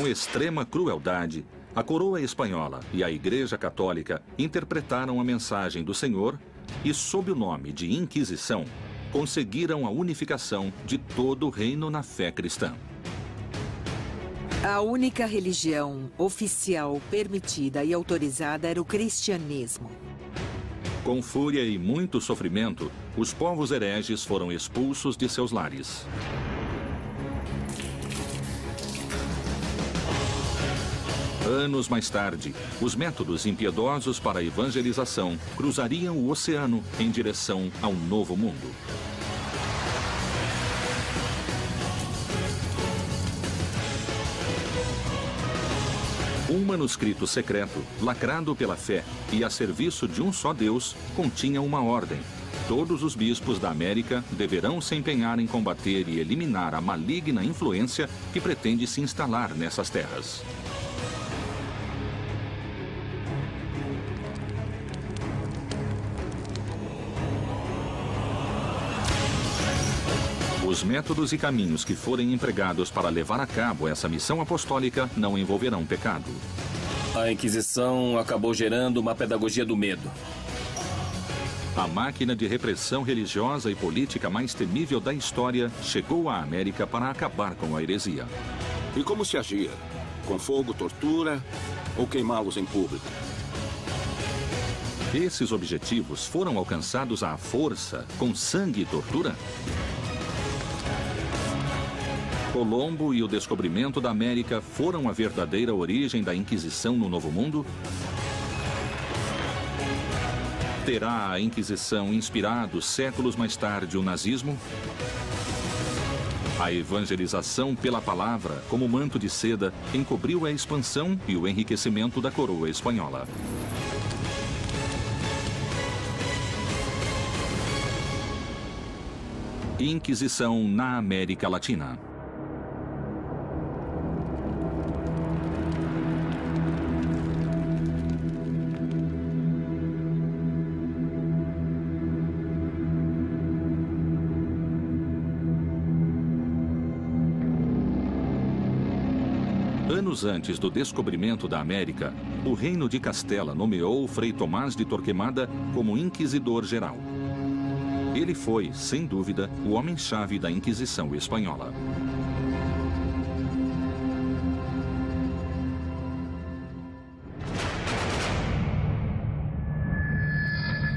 extrema crueldade, a coroa espanhola e a Igreja Católica interpretaram a mensagem do Senhor e, sob o nome de Inquisição, conseguiram a unificação de todo o reino na fé cristã. A única religião oficial permitida e autorizada era o cristianismo. Com fúria e muito sofrimento, os povos hereges foram expulsos de seus lares. Anos mais tarde, os métodos impiedosos para a evangelização cruzariam o oceano em direção ao Novo Mundo. Um manuscrito secreto, lacrado pela fé e a serviço de um só Deus, continha uma ordem. Todos os bispos da América deverão se empenhar em combater e eliminar a maligna influência que pretende se instalar nessas terras. Os métodos e caminhos que forem empregados para levar a cabo essa missão apostólica não envolverão pecado. A Inquisição acabou gerando uma pedagogia do medo. A máquina de repressão religiosa e política mais temível da história chegou à América para acabar com a heresia. E como se agia? Com fogo, tortura ou queimá-los em público? Esses objetivos foram alcançados à força, com sangue e tortura? Colombo e o descobrimento da América foram a verdadeira origem da Inquisição no Novo Mundo? Terá a Inquisição inspirado séculos mais tarde o nazismo? A evangelização pela palavra, como manto de seda, encobriu a expansão e o enriquecimento da coroa espanhola. Inquisição na América Latina. Anos antes do descobrimento da América, o Reino de Castela nomeou Frei Tomás de Torquemada como Inquisidor Geral. Ele foi, sem dúvida, o homem-chave da Inquisição espanhola.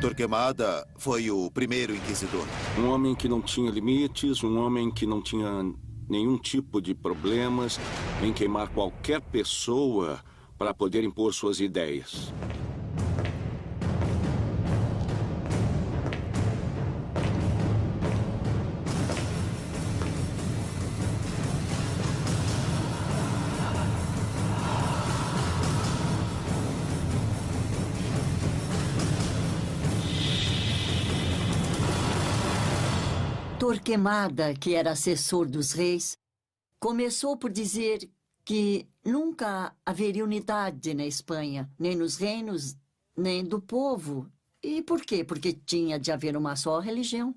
Torquemada foi o primeiro inquisidor. Um homem que não tinha limites, um homem que não tinha nenhum tipo de problemas em queimar qualquer pessoa para poder impor suas ideias. Torquemada, que era assessor dos reis, começou por dizer que nunca haveria unidade na Espanha, nem nos reinos, nem do povo. E por quê? Porque tinha de haver uma só religião.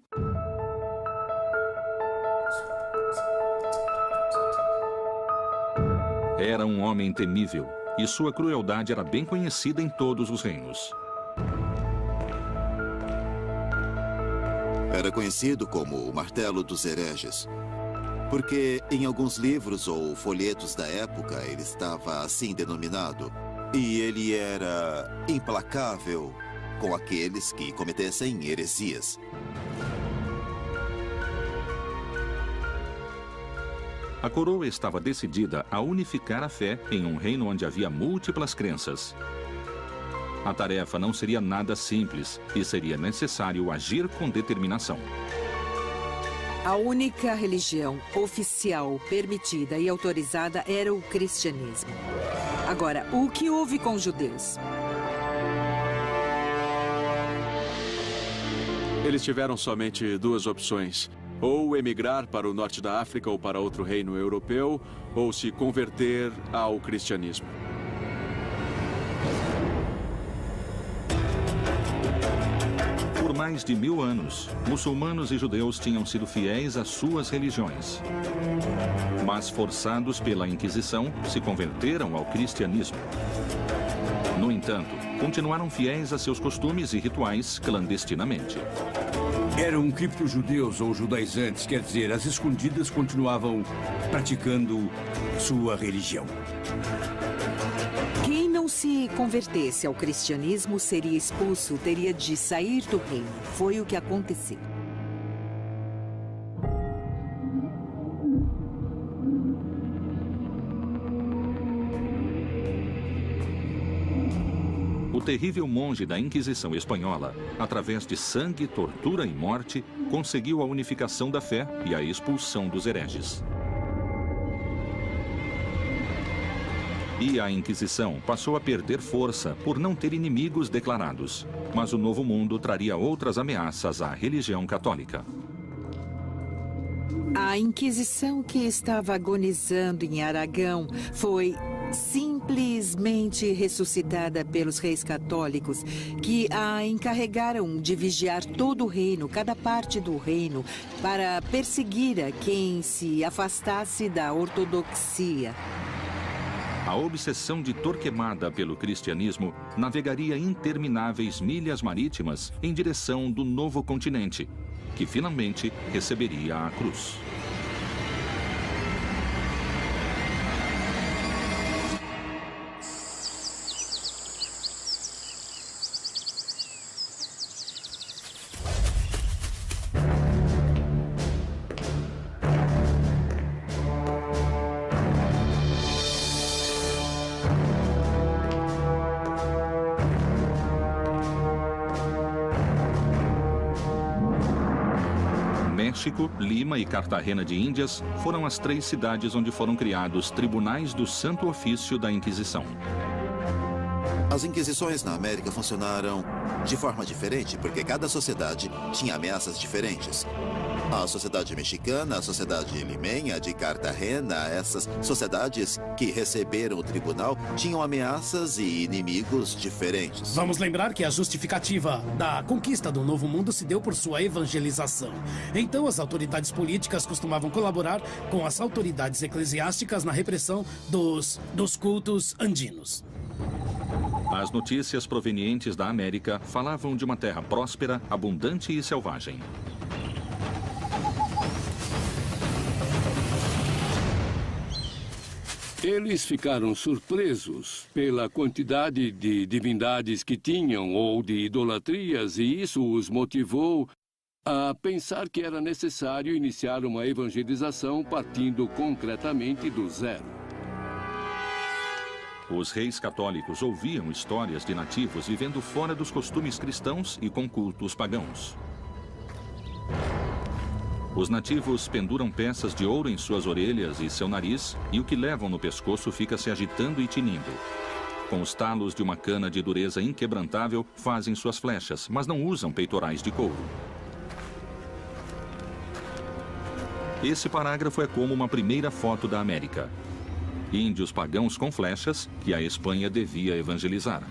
Era um homem temível e sua crueldade era bem conhecida em todos os reinos. Era conhecido como o Martelo dos Hereges, porque em alguns livros ou folhetos da época ele estava assim denominado. E ele era implacável com aqueles que cometessem heresias. A coroa estava decidida a unificar a fé em um reino onde havia múltiplas crenças. A tarefa não seria nada simples e seria necessário agir com determinação. A única religião oficial permitida e autorizada era o cristianismo. Agora, o que houve com os judeus? Eles tiveram somente duas opções: ou emigrar para o norte da África ou para outro reino europeu, ou se converter ao cristianismo. Por mais de 1000 anos, muçulmanos e judeus tinham sido fiéis às suas religiões. mas forçados pela Inquisição, se converteram ao cristianismo. No entanto, continuaram fiéis a seus costumes e rituais clandestinamente. Eram cripto-judeus ou judaizantes, quer dizer, às escondidas continuavam praticando sua religião. Quem não se convertesse ao cristianismo seria expulso, teria de sair do reino. Foi o que aconteceu. O terrível monge da Inquisição Espanhola, através de sangue, tortura e morte, conseguiu a unificação da fé e a expulsão dos hereges. E a Inquisição passou a perder força por não ter inimigos declarados. Mas o Novo Mundo traria outras ameaças à religião católica. A Inquisição, que estava agonizando em Aragão, foi simplesmente ressuscitada pelos reis católicos, que a encarregaram de vigiar todo o reino, cada parte do reino, para perseguir a quem se afastasse da ortodoxia. A obsessão de Torquemada pelo cristianismo navegaria intermináveis milhas marítimas em direção do novo continente, que finalmente receberia a cruz. México, Lima e Cartagena de Índias foram as 3 cidades onde foram criados tribunais do Santo Ofício da Inquisição. As inquisições na América funcionaram de forma diferente, porque cada sociedade tinha ameaças diferentes. A sociedade mexicana, a sociedade limenha de Cartagena, essas sociedades que receberam o tribunal tinham ameaças e inimigos diferentes. Vamos lembrar que a justificativa da conquista do Novo Mundo se deu por sua evangelização. Então, as autoridades políticas costumavam colaborar com as autoridades eclesiásticas na repressão dos cultos andinos. As notícias provenientes da América falavam de uma terra próspera, abundante e selvagem. Eles ficaram surpresos pela quantidade de divindades que tinham ou de idolatrias, e isso os motivou a pensar que era necessário iniciar uma evangelização partindo concretamente do zero. Os reis católicos ouviam histórias de nativos vivendo fora dos costumes cristãos e com cultos pagãos. Os nativos penduram peças de ouro em suas orelhas e seu nariz, e o que levam no pescoço fica se agitando e tinindo. Com os talos de uma cana de dureza inquebrantável, fazem suas flechas, mas não usam peitorais de couro. Esse parágrafo é como uma primeira foto da América. Índios pagãos com flechas que a Espanha devia evangelizar.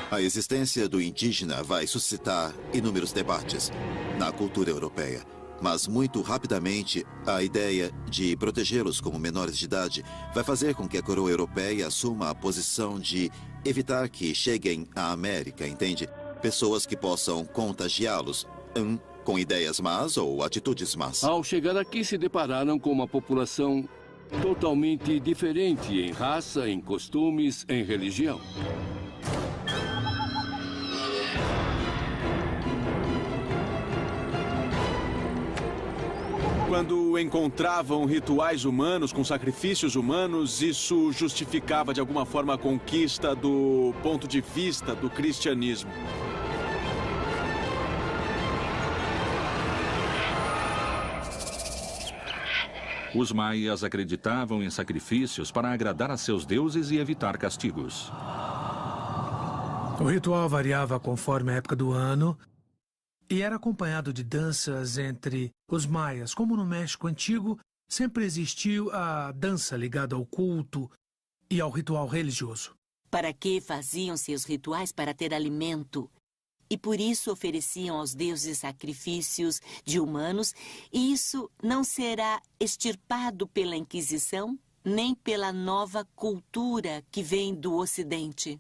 A existência do indígena vai suscitar inúmeros debates na cultura europeia, mas muito rapidamente a ideia de protegê-los como menores de idade vai fazer com que a coroa europeia assuma a posição de evitar que cheguem à América, entende? Pessoas que possam contagiá-los com ideias más ou atitudes más. Ao chegar aqui, se depararam com uma população totalmente diferente em raça, em costumes, em religião. Quando encontravam rituais humanos com sacrifícios humanos, isso justificava de alguma forma a conquista do ponto de vista do cristianismo. Os maias acreditavam em sacrifícios para agradar a seus deuses e evitar castigos. O ritual variava conforme a época do ano e era acompanhado de danças entre os maias. Como no México Antigo, sempre existiu a dança ligada ao culto e ao ritual religioso. Para que faziam seus rituais? Para ter alimento. e por isso ofereciam aos deuses sacrifícios de humanos, e isso não será extirpado pela Inquisição, nem pela nova cultura que vem do Ocidente.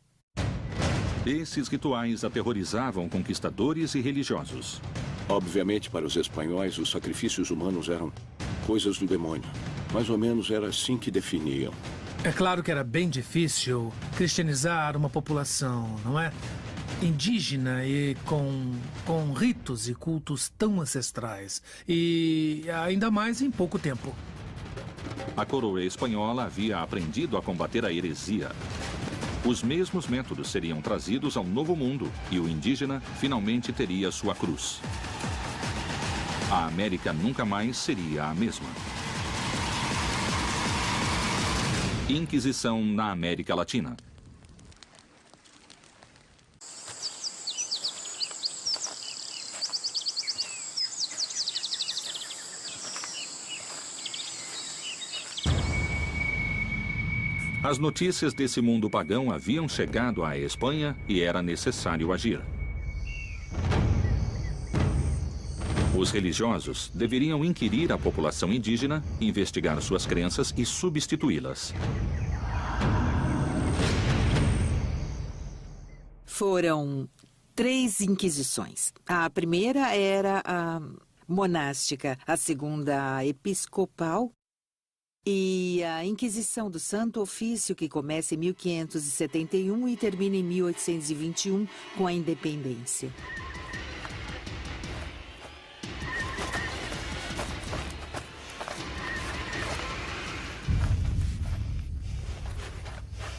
Esses rituais aterrorizavam conquistadores e religiosos. Obviamente, para os espanhóis, os sacrifícios humanos eram coisas do demônio. Mais ou menos era assim que definiam. É claro que era bem difícil cristianizar uma população, não é? Indígena e com ritos e cultos tão ancestrais. E ainda mais em pouco tempo. A coroa espanhola havia aprendido a combater a heresia. Os mesmos métodos seriam trazidos ao Novo Mundo e o indígena finalmente teria sua cruz. A América nunca mais seria a mesma. Inquisição na América Latina. As notícias desse mundo pagão haviam chegado à Espanha e era necessário agir. Os religiosos deveriam inquirir a população indígena, investigar suas crenças e substituí-las. Foram 3 inquisições. A primeira era a monástica, a segunda a episcopal e a Inquisição do Santo Ofício, que começa em 1571 e termina em 1821 com a independência.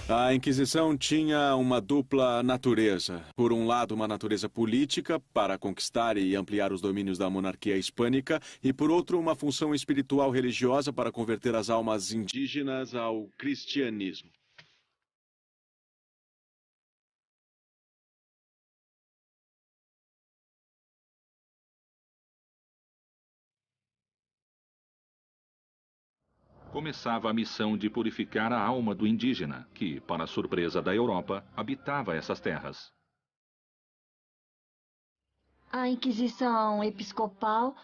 A Inquisição tinha uma dupla natureza. Por um lado, uma natureza política, para conquistar e ampliar os domínios da monarquia hispânica, e por outro, uma função espiritual religiosa para converter as almas indígenas ao cristianismo. Começava a missão de purificar a alma do indígena, que, para a surpresa da Europa, habitava essas terras. A Inquisição Episcopal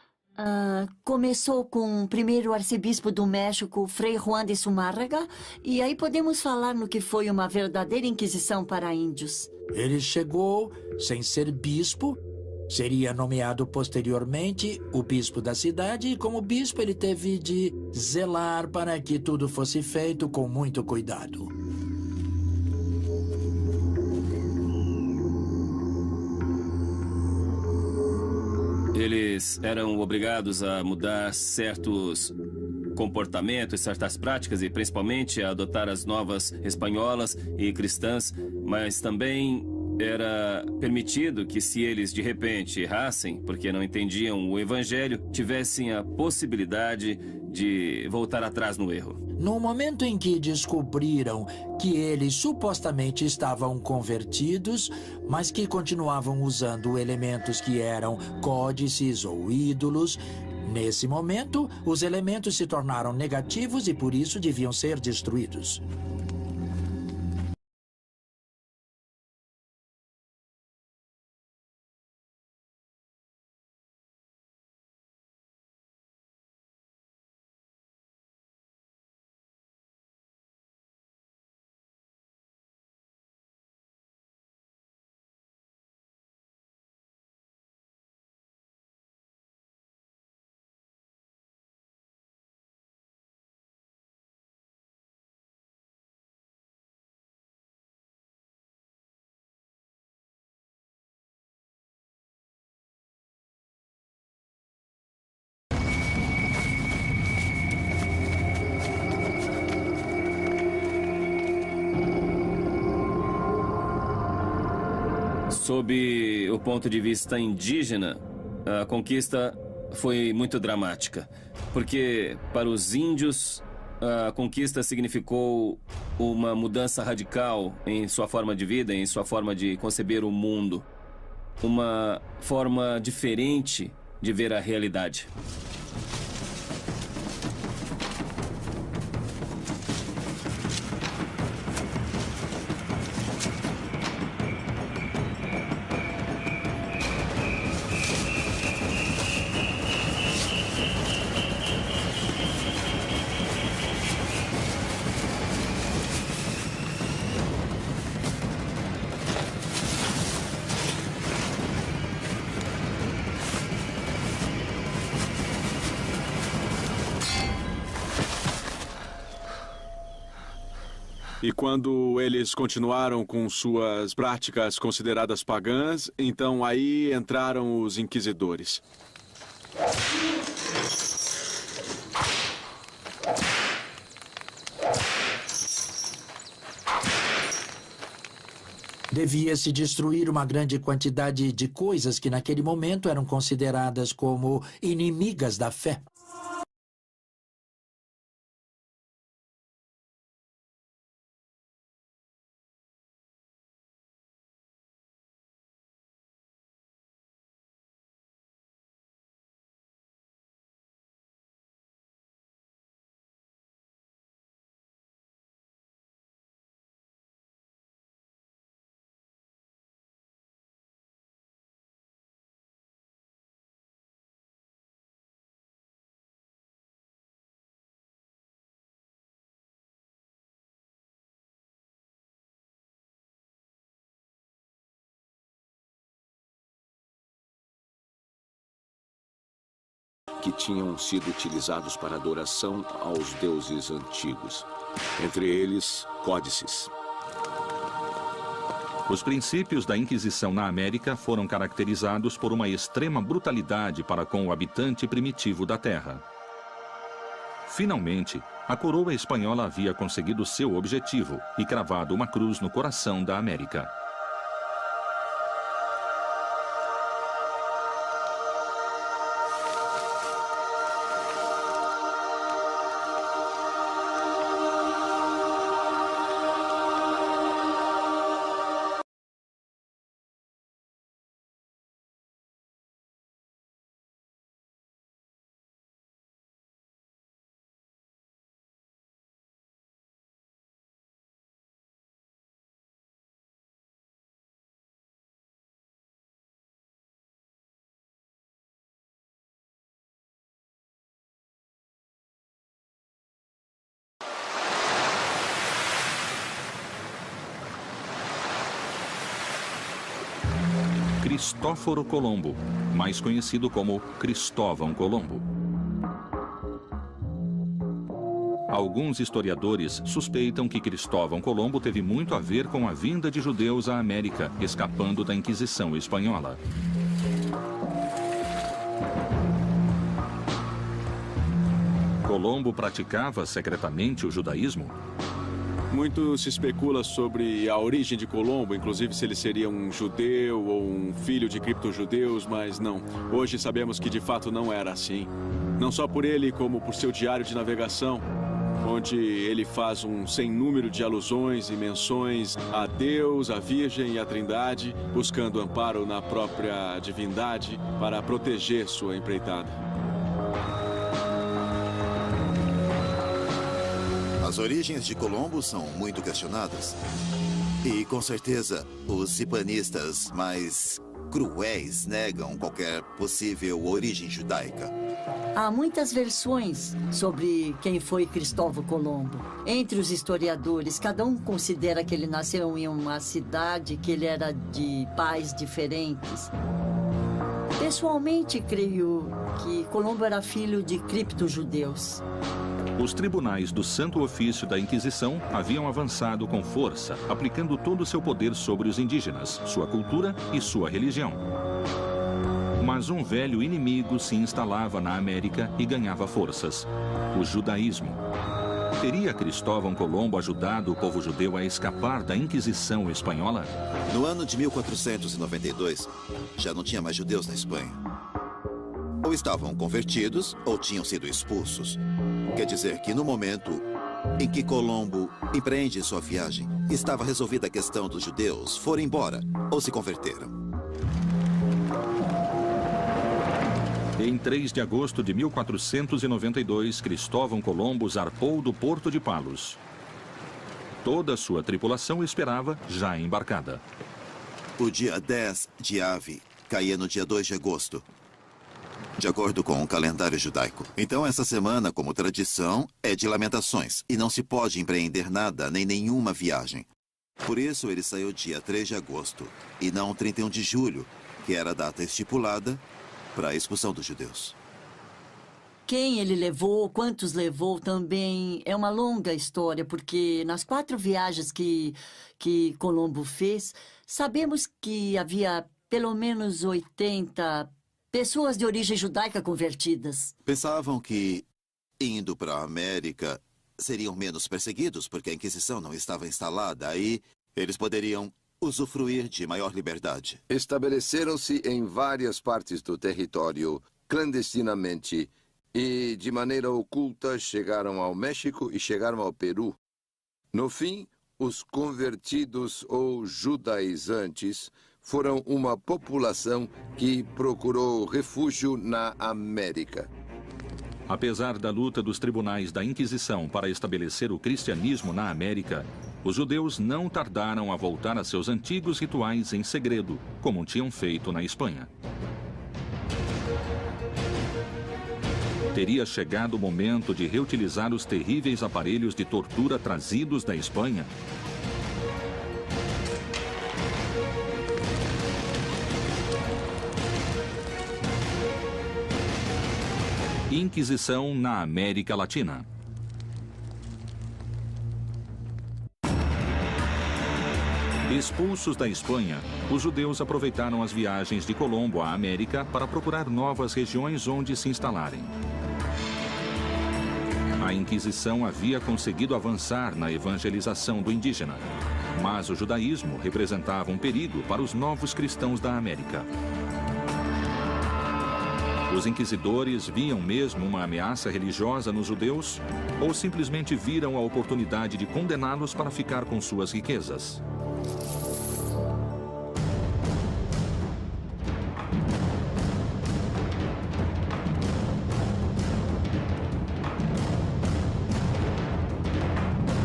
começou com o primeiro arcebispo do México, Frei Juan de Zumárraga, e aí podemos falar no que foi uma verdadeira Inquisição para índios. Ele chegou sem ser bispo. Seria nomeado posteriormente o bispo da cidade e, como bispo, ele teve de zelar para que tudo fosse feito com muito cuidado. Eles eram obrigados a mudar certos comportamentos, certas práticas e principalmente a adotar as novas espanholas e cristãs, mas também era permitido que, se eles de repente errassem, porque não entendiam o evangelho, tivessem a possibilidade de voltar atrás no erro. No momento em que descobriram que eles supostamente estavam convertidos, mas que continuavam usando elementos que eram códices ou ídolos, nesse momento, os elementos se tornaram negativos e por isso deviam ser destruídos. Sob o ponto de vista indígena, a conquista foi muito dramática, porque para os índios a conquista significou uma mudança radical em sua forma de vida, em sua forma de conceber o mundo, uma forma diferente de ver a realidade. E quando eles continuaram com suas práticas consideradas pagãs, então aí entraram os inquisidores. Devia-se destruir uma grande quantidade de coisas que naquele momento eram consideradas como inimigas da fé. Que tinham sido utilizados para adoração aos deuses antigos, entre eles códices. Os princípios da Inquisição na América foram caracterizados por uma extrema brutalidade para com o habitante primitivo da terra. Finalmente, a coroa espanhola havia conseguido seu objetivo e cravado uma cruz no coração da América. Cristóforo Colombo, mais conhecido como Cristóvão Colombo. Alguns historiadores suspeitam que Cristóvão Colombo teve muito a ver com a vinda de judeus à América, escapando da Inquisição espanhola. Colombo praticava secretamente o judaísmo? Muito se especula sobre a origem de Colombo, inclusive se ele seria um judeu ou um filho de criptojudeus, mas não. Hoje sabemos que de fato não era assim. Não só por ele, como por seu diário de navegação, onde ele faz um sem número de alusões e menções a Deus, a Virgem e a Trindade, buscando amparo na própria divindade para proteger sua empreitada. As origens de Colombo são muito questionadas. E, com certeza, os hispanistas mais cruéis negam qualquer possível origem judaica. Há muitas versões sobre quem foi Cristóvão Colombo. Entre os historiadores, cada um considera que ele nasceu em uma cidade, que ele era de pais diferentes. Pessoalmente, creio que Colombo era filho de criptojudeus. Os tribunais do Santo Ofício da Inquisição haviam avançado com força, aplicando todo o seu poder sobre os indígenas, sua cultura e sua religião. Mas um velho inimigo se instalava na América e ganhava forças: o judaísmo. Teria Cristóvão Colombo ajudado o povo judeu a escapar da Inquisição espanhola? No ano de 1492, já não tinha mais judeus na Espanha. Ou estavam convertidos ou tinham sido expulsos. Quer dizer que no momento em que Colombo empreende sua viagem, estava resolvida a questão dos judeus, foram embora ou se converteram. Em 3 de agosto de 1492, Cristóvão Colombo zarpou do Porto de Palos. Toda a sua tripulação esperava, já embarcada. O dia 10 de Ave caía no dia 2 de agosto, de acordo com o calendário judaico. Então, essa semana, como tradição, é de lamentações e não se pode empreender nada, nem nenhuma viagem. Por isso, ele saiu dia 3 de agosto e não 31 de julho, que era a data estipulada para a expulsão dos judeus. Quem ele levou, quantos levou também é uma longa história, porque nas 4 viagens que Colombo fez, sabemos que havia pelo menos 80 pessoas de origem judaica convertidas. Pensavam que, indo para a América, seriam menos perseguidos, porque a Inquisição não estava instalada. Aí, eles poderiam usufruir de maior liberdade. Estabeleceram-se em várias partes do território, clandestinamente, e, de maneira oculta, chegaram ao México e chegaram ao Peru. No fim, os convertidos ou judaizantes foram uma população que procurou refúgio na América. Apesar da luta dos tribunais da Inquisição para estabelecer o cristianismo na América, os judeus não tardaram a voltar a seus antigos rituais em segredo, como tinham feito na Espanha. Teria chegado o momento de reutilizar os terríveis aparelhos de tortura trazidos da Espanha? Inquisição na América Latina. Expulsos da Espanha, os judeus aproveitaram as viagens de Colombo à América para procurar novas regiões onde se instalarem. A Inquisição havia conseguido avançar na evangelização do indígena, mas o judaísmo representava um perigo para os novos cristãos da América. Os inquisidores viam mesmo uma ameaça religiosa nos judeus ou simplesmente viram a oportunidade de condená-los para ficar com suas riquezas?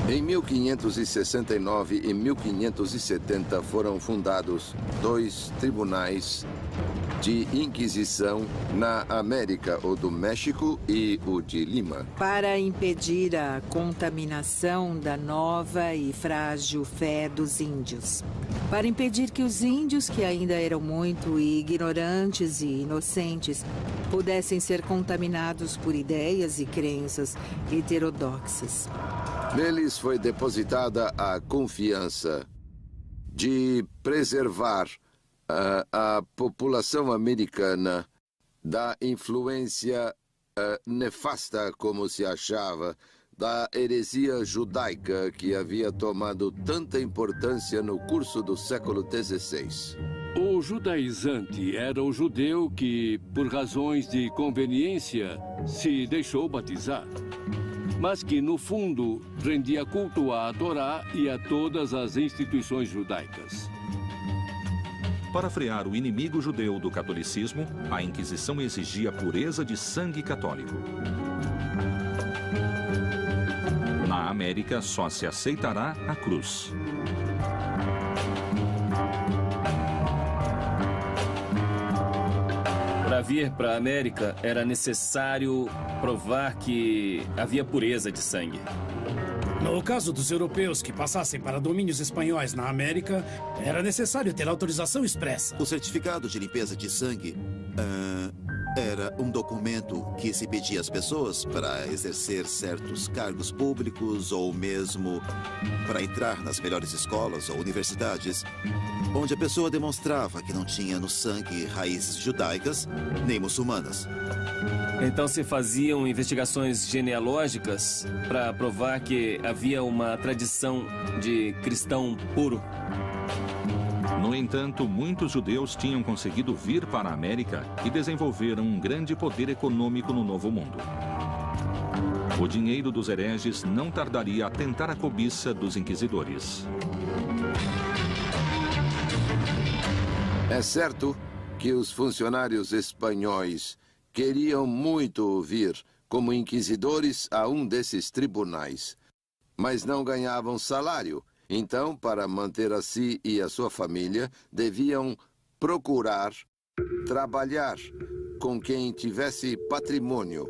Em 1569 e 1570 foram fundados 2 tribunais de Inquisição na América, o do México e o de Lima. Para impedir a contaminação da nova e frágil fé dos índios. Para impedir que os índios, que ainda eram muito ignorantes e inocentes, pudessem ser contaminados por ideias e crenças heterodoxas. Neles foi depositada a confiança de preservar a população americana da influência nefasta, como se achava, da heresia judaica que havia tomado tanta importância no curso do século XVI. O judaizante era o judeu que, por razões de conveniência, se deixou batizar, mas que, no fundo, rendia culto à Torá e a todas as instituições judaicas. Para frear o inimigo judeu do catolicismo, a Inquisição exigia pureza de sangue católico. Na América, só se aceitará a cruz. Para vir para a América, era necessário provar que havia pureza de sangue. No caso dos europeus que passassem para domínios espanhóis na América, era necessário ter autorização expressa. O certificado de limpeza de sangue era um documento que se pedia às pessoas para exercer certos cargos públicos ou mesmo para entrar nas melhores escolas ou universidades, onde a pessoa demonstrava que não tinha no sangue raízes judaicas nem muçulmanas. Então se faziam investigações genealógicas para provar que havia uma tradição de cristão puro. No entanto, muitos judeus tinham conseguido vir para a América e desenvolveram um grande poder econômico no Novo Mundo. O dinheiro dos hereges não tardaria a tentar a cobiça dos inquisidores. É certo que os funcionários espanhóis queriam muito vir como inquisidores a um desses tribunais, mas não ganhavam salário. Então, para manter a si e a sua família, deviam procurar trabalhar com quem tivesse patrimônio.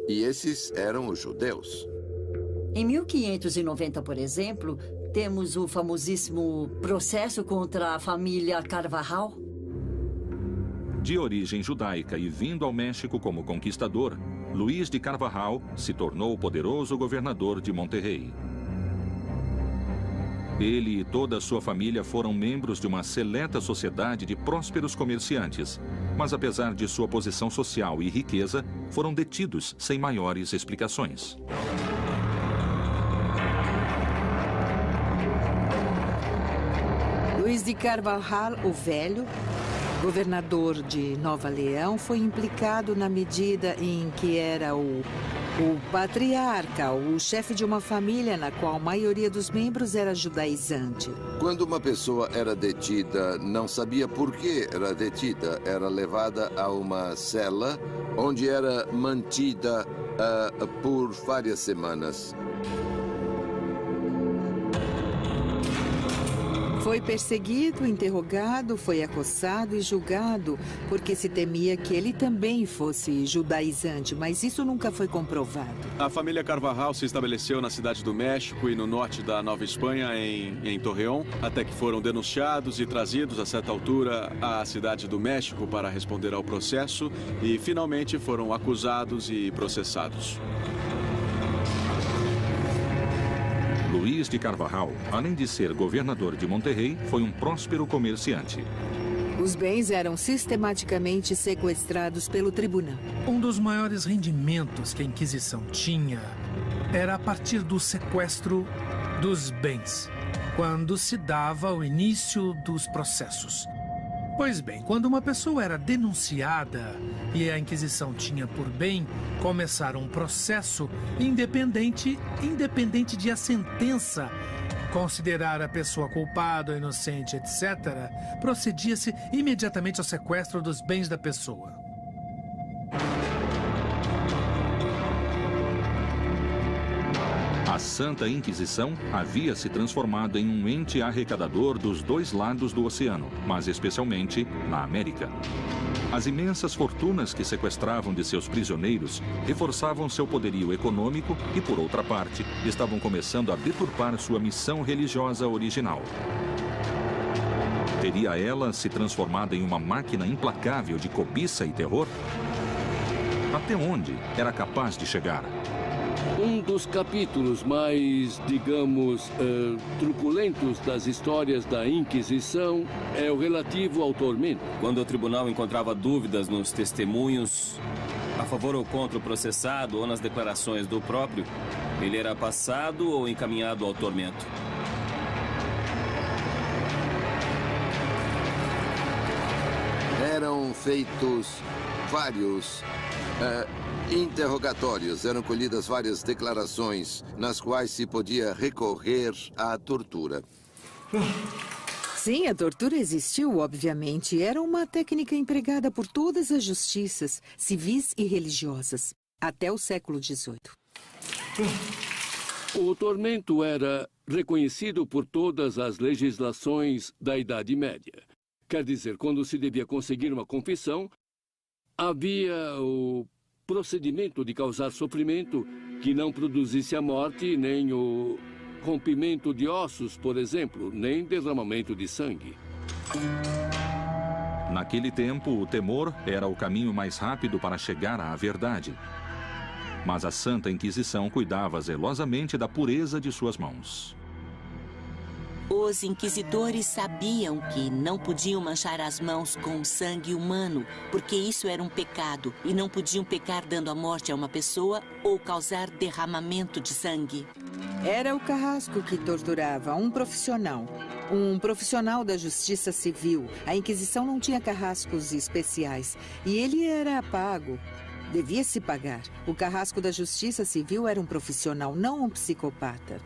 E esses eram os judeus. Em 1590, por exemplo, temos o famosíssimo processo contra a família Carvajal. De origem judaica e vindo ao México como conquistador, Luís de Carvajal se tornou o poderoso governador de Monterrey. Ele e toda a sua família foram membros de uma seleta sociedade de prósperos comerciantes, mas apesar de sua posição social e riqueza, foram detidos sem maiores explicações. Luís de Carvajal, o Velho, governador de Nova Leão, foi implicado na medida em que era o patriarca, o chefe de uma família na qual a maioria dos membros era judaizante. Quando uma pessoa era detida, não sabia por que era detida. Era levada a uma cela, onde era mantida por várias semanas. Foi perseguido, interrogado, foi acossado e julgado, porque se temia que ele também fosse judaizante, mas isso nunca foi comprovado. A família Carvajal se estabeleceu na cidade do México e no norte da Nova Espanha, em Torreón, até que foram denunciados e trazidos, a certa altura, à cidade do México para responder ao processo e, finalmente, foram acusados e processados. Luís de Carvajal, além de ser governador de Monterrey, foi um próspero comerciante. Os bens eram sistematicamente sequestrados pelo tribunal. Um dos maiores rendimentos que a Inquisição tinha era a partir do sequestro dos bens, quando se dava o início dos processos. Pois bem, quando uma pessoa era denunciada e a Inquisição tinha por bem começar um processo independente de a sentença considerar a pessoa culpada ou inocente, etc., procedia-se imediatamente ao sequestro dos bens da pessoa. A Santa Inquisição havia se transformado em um ente arrecadador dos dois lados do oceano, mas especialmente na América. As imensas fortunas que sequestravam de seus prisioneiros reforçavam seu poderio econômico e, por outra parte, estavam começando a deturpar sua missão religiosa original. Teria ela se transformado em uma máquina implacável de cobiça e terror? Até onde era capaz de chegar? Um dos capítulos mais, digamos, truculentos das histórias da Inquisição é o relativo ao tormento. Quando o tribunal encontrava dúvidas nos testemunhos, a favor ou contra o processado ou nas declarações do próprio, ele era passado ou encaminhado ao tormento. Eram feitos vários interrogatórios, eram colhidas várias declarações nas quais se podia recorrer à tortura. Sim, a tortura existiu, obviamente. Era uma técnica empregada por todas as justiças, civis e religiosas, até o século XVIII. O tormento era reconhecido por todas as legislações da Idade Média. Quer dizer, quando se devia conseguir uma confissão, havia o procedimento de causar sofrimento que não produzisse a morte, nem o rompimento de ossos, por exemplo, nem derramamento de sangue. Naquele tempo, o temor era o caminho mais rápido para chegar à verdade. Mas a Santa Inquisição cuidava zelosamente da pureza de suas mãos. Os inquisidores sabiam que não podiam manchar as mãos com sangue humano, porque isso era um pecado, e não podiam pecar dando a morte a uma pessoa ou causar derramamento de sangue. Era o carrasco que torturava, um profissional da justiça civil. A Inquisição não tinha carrascos especiais, e ele era pago. Devia se pagar. O carrasco da justiça civil era um profissional, não um psicopata.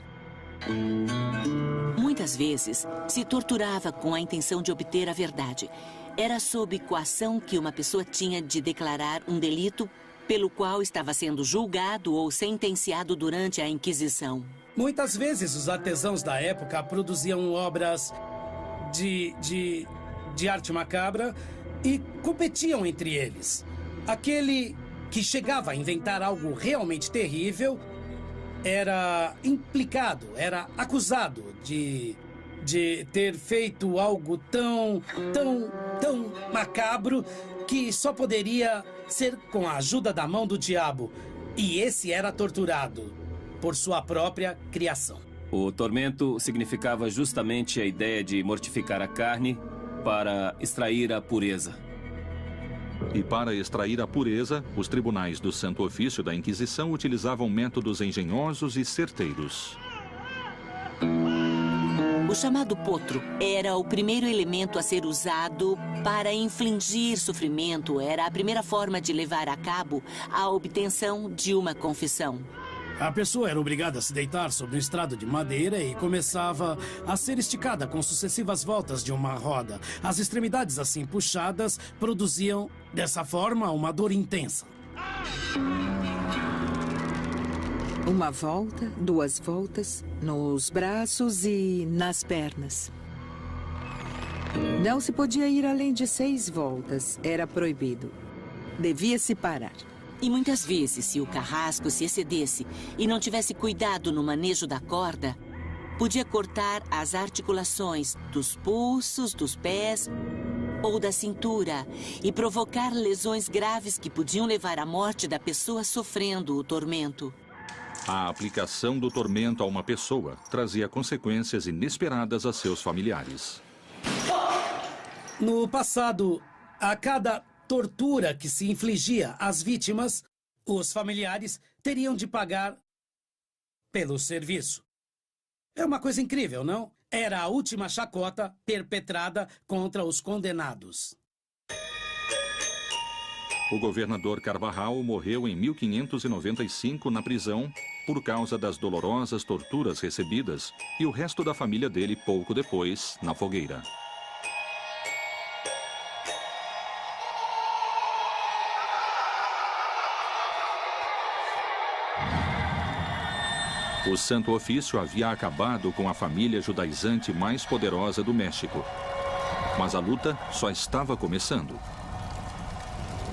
Muitas vezes, se torturava com a intenção de obter a verdade. Era sob coação que uma pessoa tinha de declarar um delito pelo qual estava sendo julgado ou sentenciado durante a Inquisição. Muitas vezes, os artesãos da época produziam obras de arte macabra e competiam entre eles. Aquele que chegava a inventar algo realmente terrível era implicado, era acusado de de ter feito algo tão macabro que só poderia ser com a ajuda da mão do diabo. E esse era torturado por sua própria criação. O tormento significava justamente a ideia de mortificar a carne para extrair a pureza. E para extrair a pureza, os tribunais do Santo Ofício da Inquisição utilizavam métodos engenhosos e certeiros. O chamado potro era o primeiro elemento a ser usado para infligir sofrimento. Era a primeira forma de levar a cabo a obtenção de uma confissão. A pessoa era obrigada a se deitar sobre um estrado de madeira e começava a ser esticada com sucessivas voltas de uma roda. As extremidades assim puxadas produziam, dessa forma, uma dor intensa. Uma volta, 2 voltas, nos braços e nas pernas. Não se podia ir além de 6 voltas. Era proibido. Devia-se parar. E muitas vezes, se o carrasco se excedesse e não tivesse cuidado no manejo da corda, podia cortar as articulações dos pulsos, dos pés ou da cintura e provocar lesões graves que podiam levar à morte da pessoa sofrendo o tormento. A aplicação do tormento a uma pessoa trazia consequências inesperadas a seus familiares. No passado, a cada tortura que se infligia às vítimas, os familiares teriam de pagar pelo serviço. É uma coisa incrível, não? Era a última chacota perpetrada contra os condenados. O governador Carvajal morreu em 1595 na prisão por causa das dolorosas torturas recebidas e o resto da família dele pouco depois na fogueira. O Santo Ofício havia acabado com a família judaizante mais poderosa do México. Mas a luta só estava começando.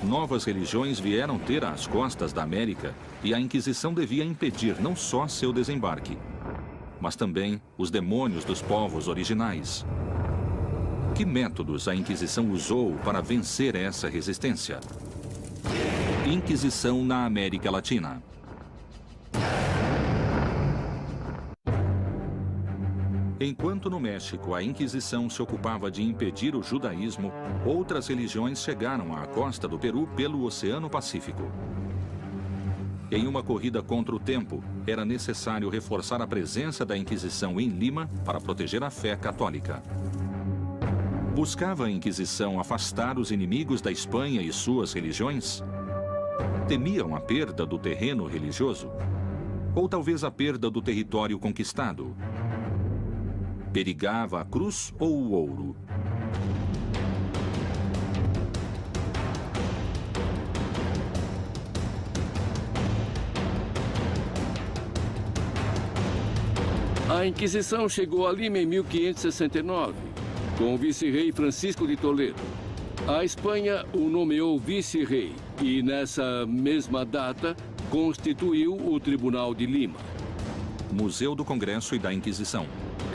Novas religiões vieram ter às costas da América e a Inquisição devia impedir não só seu desembarque, mas também os demônios dos povos originais. Que métodos a Inquisição usou para vencer essa resistência? Inquisição na América Latina. Enquanto no México a Inquisição se ocupava de impedir o judaísmo, outras religiões chegaram à costa do Peru pelo Oceano Pacífico. Em uma corrida contra o tempo, era necessário reforçar a presença da Inquisição em Lima para proteger a fé católica. Buscava a Inquisição afastar os inimigos da Espanha e suas religiões? Temiam a perda do terreno religioso? Ou talvez a perda do território conquistado? Perigava a cruz ou o ouro? A Inquisição chegou a Lima em 1569, com o vice-rei Francisco de Toledo. A Espanha o nomeou vice-rei e, nessa mesma data, constituiu o Tribunal de Lima. Museu do Congresso e da Inquisição.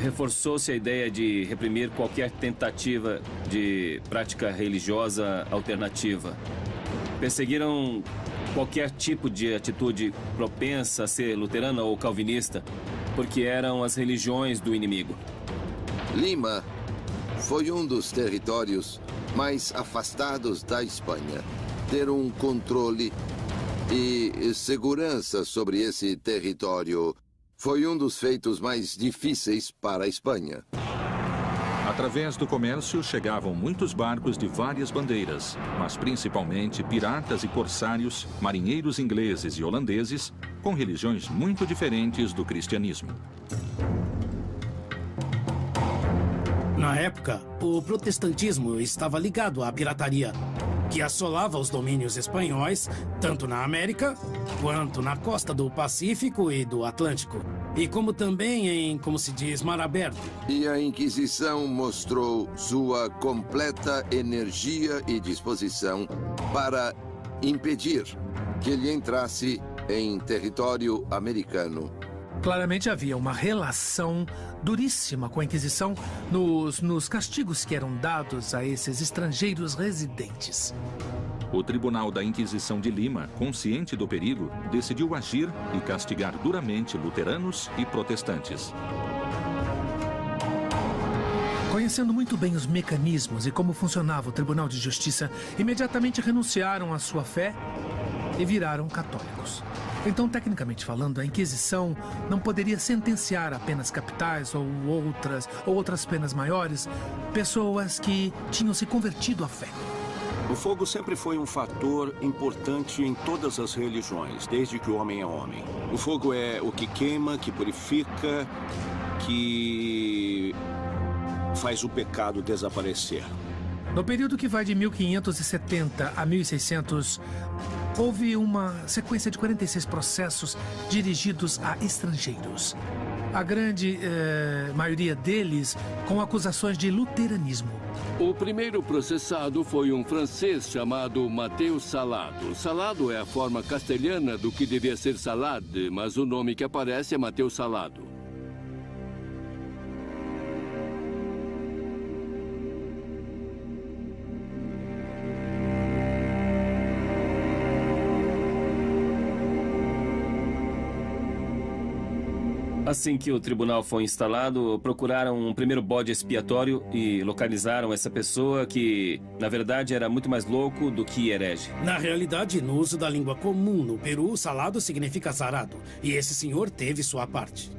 Reforçou-se a ideia de reprimir qualquer tentativa de prática religiosa alternativa. Perseguiram qualquer tipo de atitude propensa a ser luterana ou calvinista, porque eram as religiões do inimigo. Lima foi um dos territórios mais afastados da Espanha. Ter um controle e segurança sobre esse território foi um dos feitos mais difíceis para a Espanha. Através do comércio chegavam muitos barcos de várias bandeiras, mas principalmente piratas e corsários, marinheiros ingleses e holandeses, com religiões muito diferentes do cristianismo. Na época, o protestantismo estava ligado à pirataria, que assolava os domínios espanhóis, tanto na América quanto na costa do Pacífico e do Atlântico, e como também em, como se diz, mar aberto. E a Inquisição mostrou sua completa energia e disposição para impedir que ele entrasse em território americano. Claramente havia uma relação duríssima com a Inquisição nos castigos que eram dados a esses estrangeiros residentes. O Tribunal da Inquisição de Lima, consciente do perigo, decidiu agir e castigar duramente luteranos e protestantes. Conhecendo muito bem os mecanismos e como funcionava o Tribunal de Justiça, imediatamente renunciaram à sua fé e viraram católicos. Então, tecnicamente falando, a Inquisição não poderia sentenciar apenas capitais ou outras penas maiores pessoas que tinham se convertido à fé. O fogo sempre foi um fator importante em todas as religiões, desde que o homem é homem. O fogo é o que queima, que purifica, que faz o pecado desaparecer. No período que vai de 1570 a 1600, houve uma sequência de 46 processos dirigidos a estrangeiros. A grande maioria deles com acusações de luteranismo. O primeiro processado foi um francês chamado Mateus Salado. Salado é a forma castelhana do que devia ser Salade, mas o nome que aparece é Mateus Salado. Assim que o tribunal foi instalado, procuraram um primeiro bode expiatório e localizaram essa pessoa que, na verdade, era muito mais louco do que herege. Na realidade, no uso da língua comum no Peru, salado significa azarado. E esse senhor teve sua parte.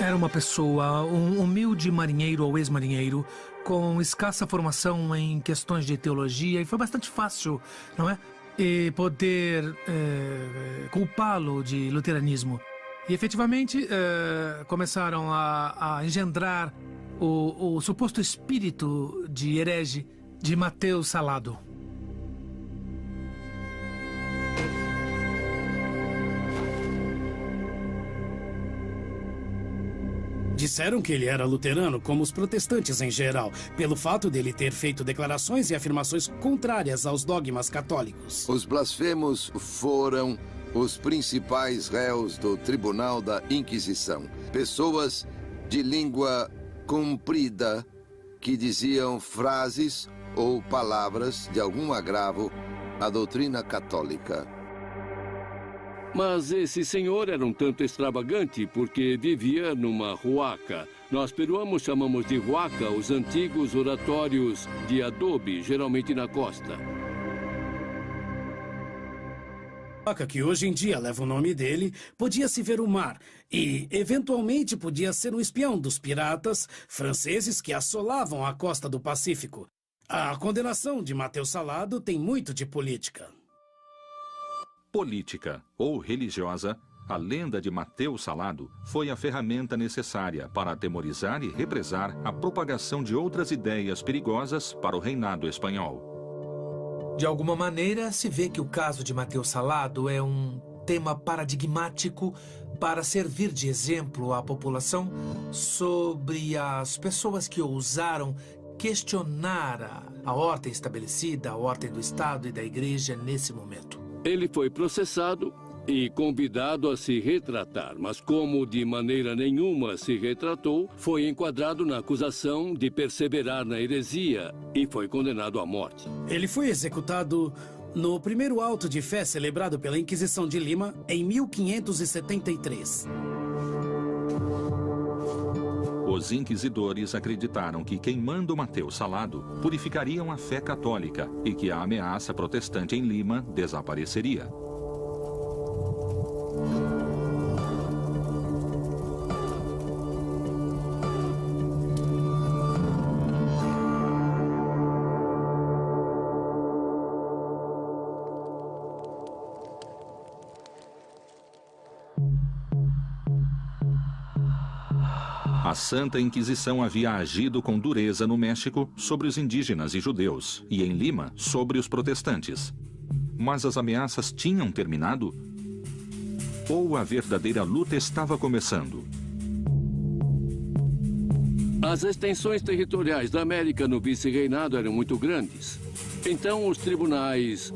Era uma pessoa, um humilde marinheiro ou ex-marinheiro, com escassa formação em questões de teologia, e foi bastante fácil, não é? E poder culpá-lo de luteranismo. E efetivamente começaram a engendrar o suposto espírito de herege de Mateus Salado. Disseram que ele era luterano, como os protestantes em geral, pelo fato dele ter feito declarações e afirmações contrárias aos dogmas católicos. Os blasfemos foram os principais réus do Tribunal da Inquisição. Pessoas de língua comprida que diziam frases ou palavras de algum agravo à doutrina católica. Mas esse senhor era um tanto extravagante porque vivia numa huaca. Nós peruanos chamamos de huaca os antigos oratórios de adobe, geralmente na costa. A huaca que hoje em dia leva o nome dele, podia-se ver o mar e, eventualmente, podia ser um espião dos piratas franceses que assolavam a costa do Pacífico. A condenação de Mateus Salado tem muito de política. Política ou religiosa, a lenda de Mateus Salado foi a ferramenta necessária para atemorizar e represar a propagação de outras ideias perigosas para o reinado espanhol. De alguma maneira, se vê que o caso de Mateus Salado é um tema paradigmático para servir de exemplo à população sobre as pessoas que ousaram questionar a ordem estabelecida, a ordem do Estado e da Igreja nesse momento. Ele foi processado e convidado a se retratar, mas como de maneira nenhuma se retratou, foi enquadrado na acusação de perseverar na heresia e foi condenado à morte. Ele foi executado no primeiro auto de fé celebrado pela Inquisição de Lima em 1573. Os inquisidores acreditaram que queimando Mateus Salado purificariam a fé católica e que a ameaça protestante em Lima desapareceria. A Santa Inquisição havia agido com dureza no México sobre os indígenas e judeus, e em Lima sobre os protestantes. Mas as ameaças tinham terminado? Ou a verdadeira luta estava começando? As extensões territoriais da América no vice-reinado eram muito grandes. Então, os tribunais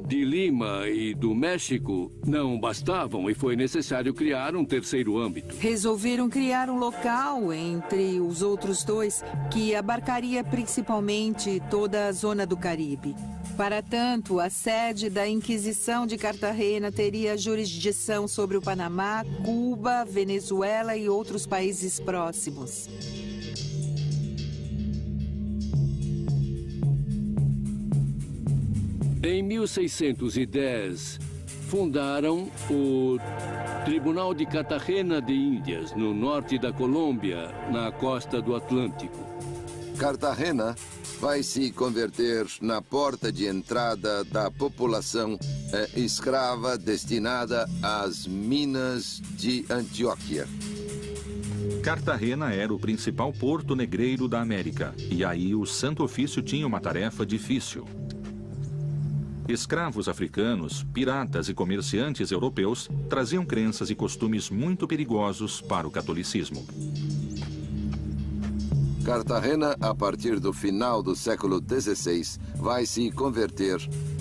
de Lima e do México não bastavam e foi necessário criar um terceiro âmbito. Resolveram criar um local entre os outros dois que abarcaria principalmente toda a zona do Caribe. Para tanto, a sede da Inquisição de Cartagena teria jurisdição sobre o Panamá, Cuba, Venezuela e outros países próximos. Em 1610, fundaram o Tribunal de Cartagena de Índias, no norte da Colômbia, na costa do Atlântico. Cartagena vai se converter na porta de entrada da população escrava destinada às minas de Antioquia. Cartagena era o principal porto negreiro da América, e aí o Santo Ofício tinha uma tarefa difícil. Escravos africanos, piratas e comerciantes europeus traziam crenças e costumes muito perigosos para o catolicismo. Cartagena, a partir do final do século XVI, vai se converter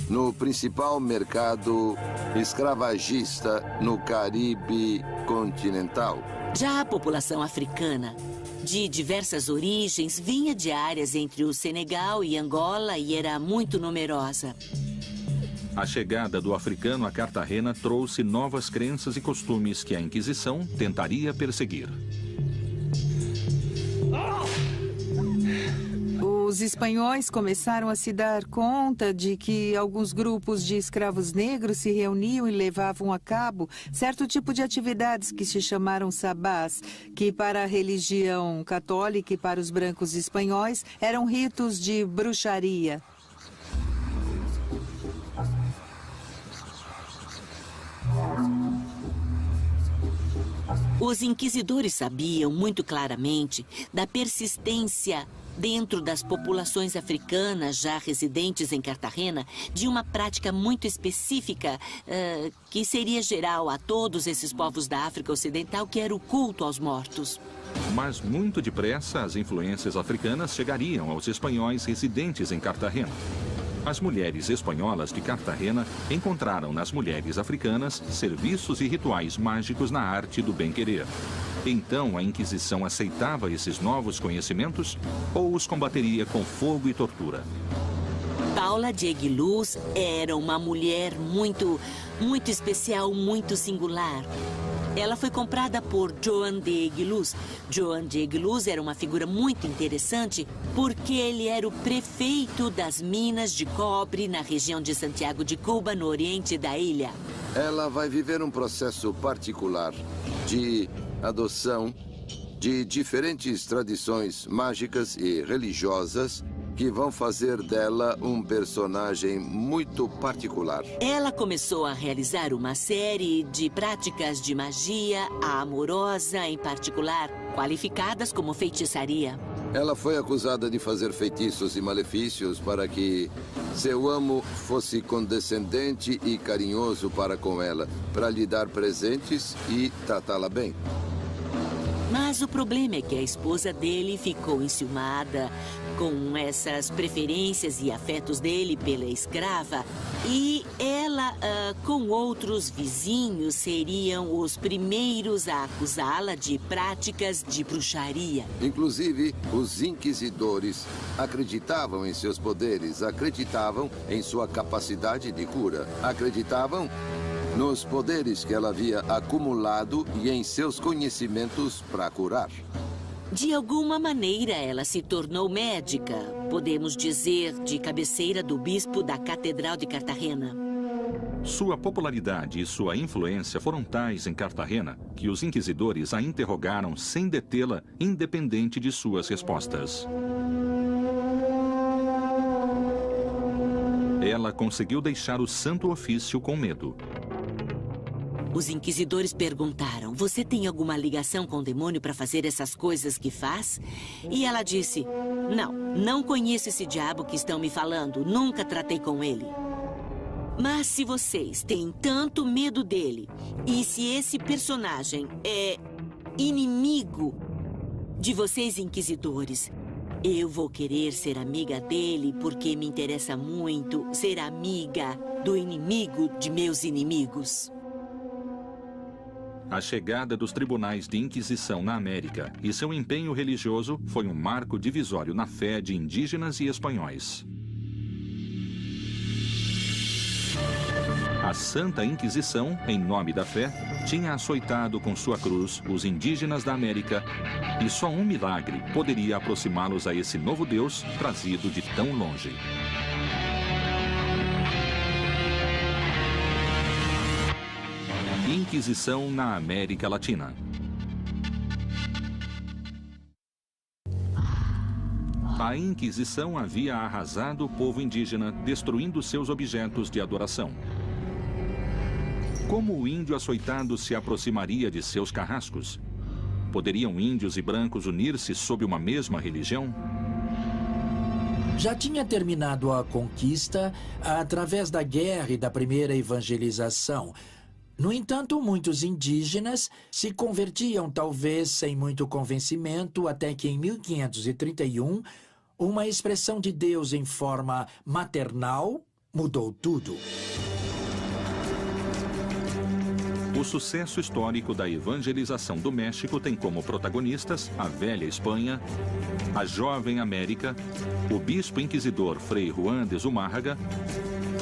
no principal mercado escravagista no Caribe continental. Já a população africana, de diversas origens, vinha de áreas entre o Senegal e Angola e era muito numerosa. A chegada do africano a Cartagena trouxe novas crenças e costumes que a Inquisição tentaria perseguir. Os espanhóis começaram a se dar conta de que alguns grupos de escravos negros se reuniam e levavam a cabo certo tipo de atividades que se chamaram sabás, que para a religião católica e para os brancos espanhóis eram ritos de bruxaria. Os inquisidores sabiam muito claramente da persistência dentro das populações africanas já residentes em Cartagena de uma prática muito específica que seria geral a todos esses povos da África Ocidental, que era o culto aos mortos. Mas muito depressa as influências africanas chegariam aos espanhóis residentes em Cartagena. As mulheres espanholas de Cartagena encontraram nas mulheres africanas serviços e rituais mágicos na arte do bem-querer. Então a Inquisição aceitava esses novos conhecimentos ou os combateria com fogo e tortura? Paula de Aguiluz era uma mulher muito especial, muito singular. Ela foi comprada por Joan de Aguiluz. Joan de Aguiluz era uma figura muito interessante porque ele era o prefeito das minas de cobre na região de Santiago de Cuba, no oriente da ilha. Ela vai viver um processo particular de adoção de diferentes tradições mágicas e religiosas que vão fazer dela um personagem muito particular. Ela começou a realizar uma série de práticas de magia amorosa, em particular, qualificadas como feitiçaria. Ela foi acusada de fazer feitiços e malefícios para que seu amo fosse condescendente e carinhoso para com ela, para lhe dar presentes e tratá-la bem. Mas o problema é que a esposa dele ficou enciumada com essas preferências e afetos dele pela escrava. E ela, com outros vizinhos, seriam os primeiros a acusá-la de práticas de bruxaria. Inclusive, os inquisidores acreditavam em seus poderes, acreditavam em sua capacidade de cura, acreditavam nos poderes que ela havia acumulado e em seus conhecimentos para curar. De alguma maneira, ela se tornou médica, podemos dizer, de cabeceira do bispo da Catedral de Cartagena. Sua popularidade e sua influência foram tais em Cartagena que os inquisidores a interrogaram sem detê-la, independente de suas respostas. Ela conseguiu deixar o Santo Ofício com medo. Os inquisidores perguntaram: você tem alguma ligação com o demônio para fazer essas coisas que faz? E ela disse: não conheço esse diabo que estão me falando, nunca tratei com ele. Mas se vocês têm tanto medo dele, e se esse personagem é inimigo de vocês, inquisidores, eu vou querer ser amiga dele porque me interessa muito ser amiga do inimigo de meus inimigos. A chegada dos tribunais de Inquisição na América e seu empenho religioso foi um marco divisório na fé de indígenas e espanhóis. A Santa Inquisição, em nome da fé, tinha açoitado com sua cruz os indígenas da América e só um milagre poderia aproximá-los a esse novo Deus trazido de tão longe. Inquisição na América Latina. A Inquisição havia arrasado o povo indígena, destruindo seus objetos de adoração. Como o índio açoitado se aproximaria de seus carrascos? Poderiam índios e brancos unir-se sob uma mesma religião? Já tinha terminado a conquista através da guerra e da primeira evangelização. No entanto, muitos indígenas se convertiam, talvez sem muito convencimento, até que em 1531, uma expressão de Deus em forma maternal mudou tudo. O sucesso histórico da evangelização do México tem como protagonistas a velha Espanha, a jovem América, o bispo inquisidor Frei Juan de Zumárraga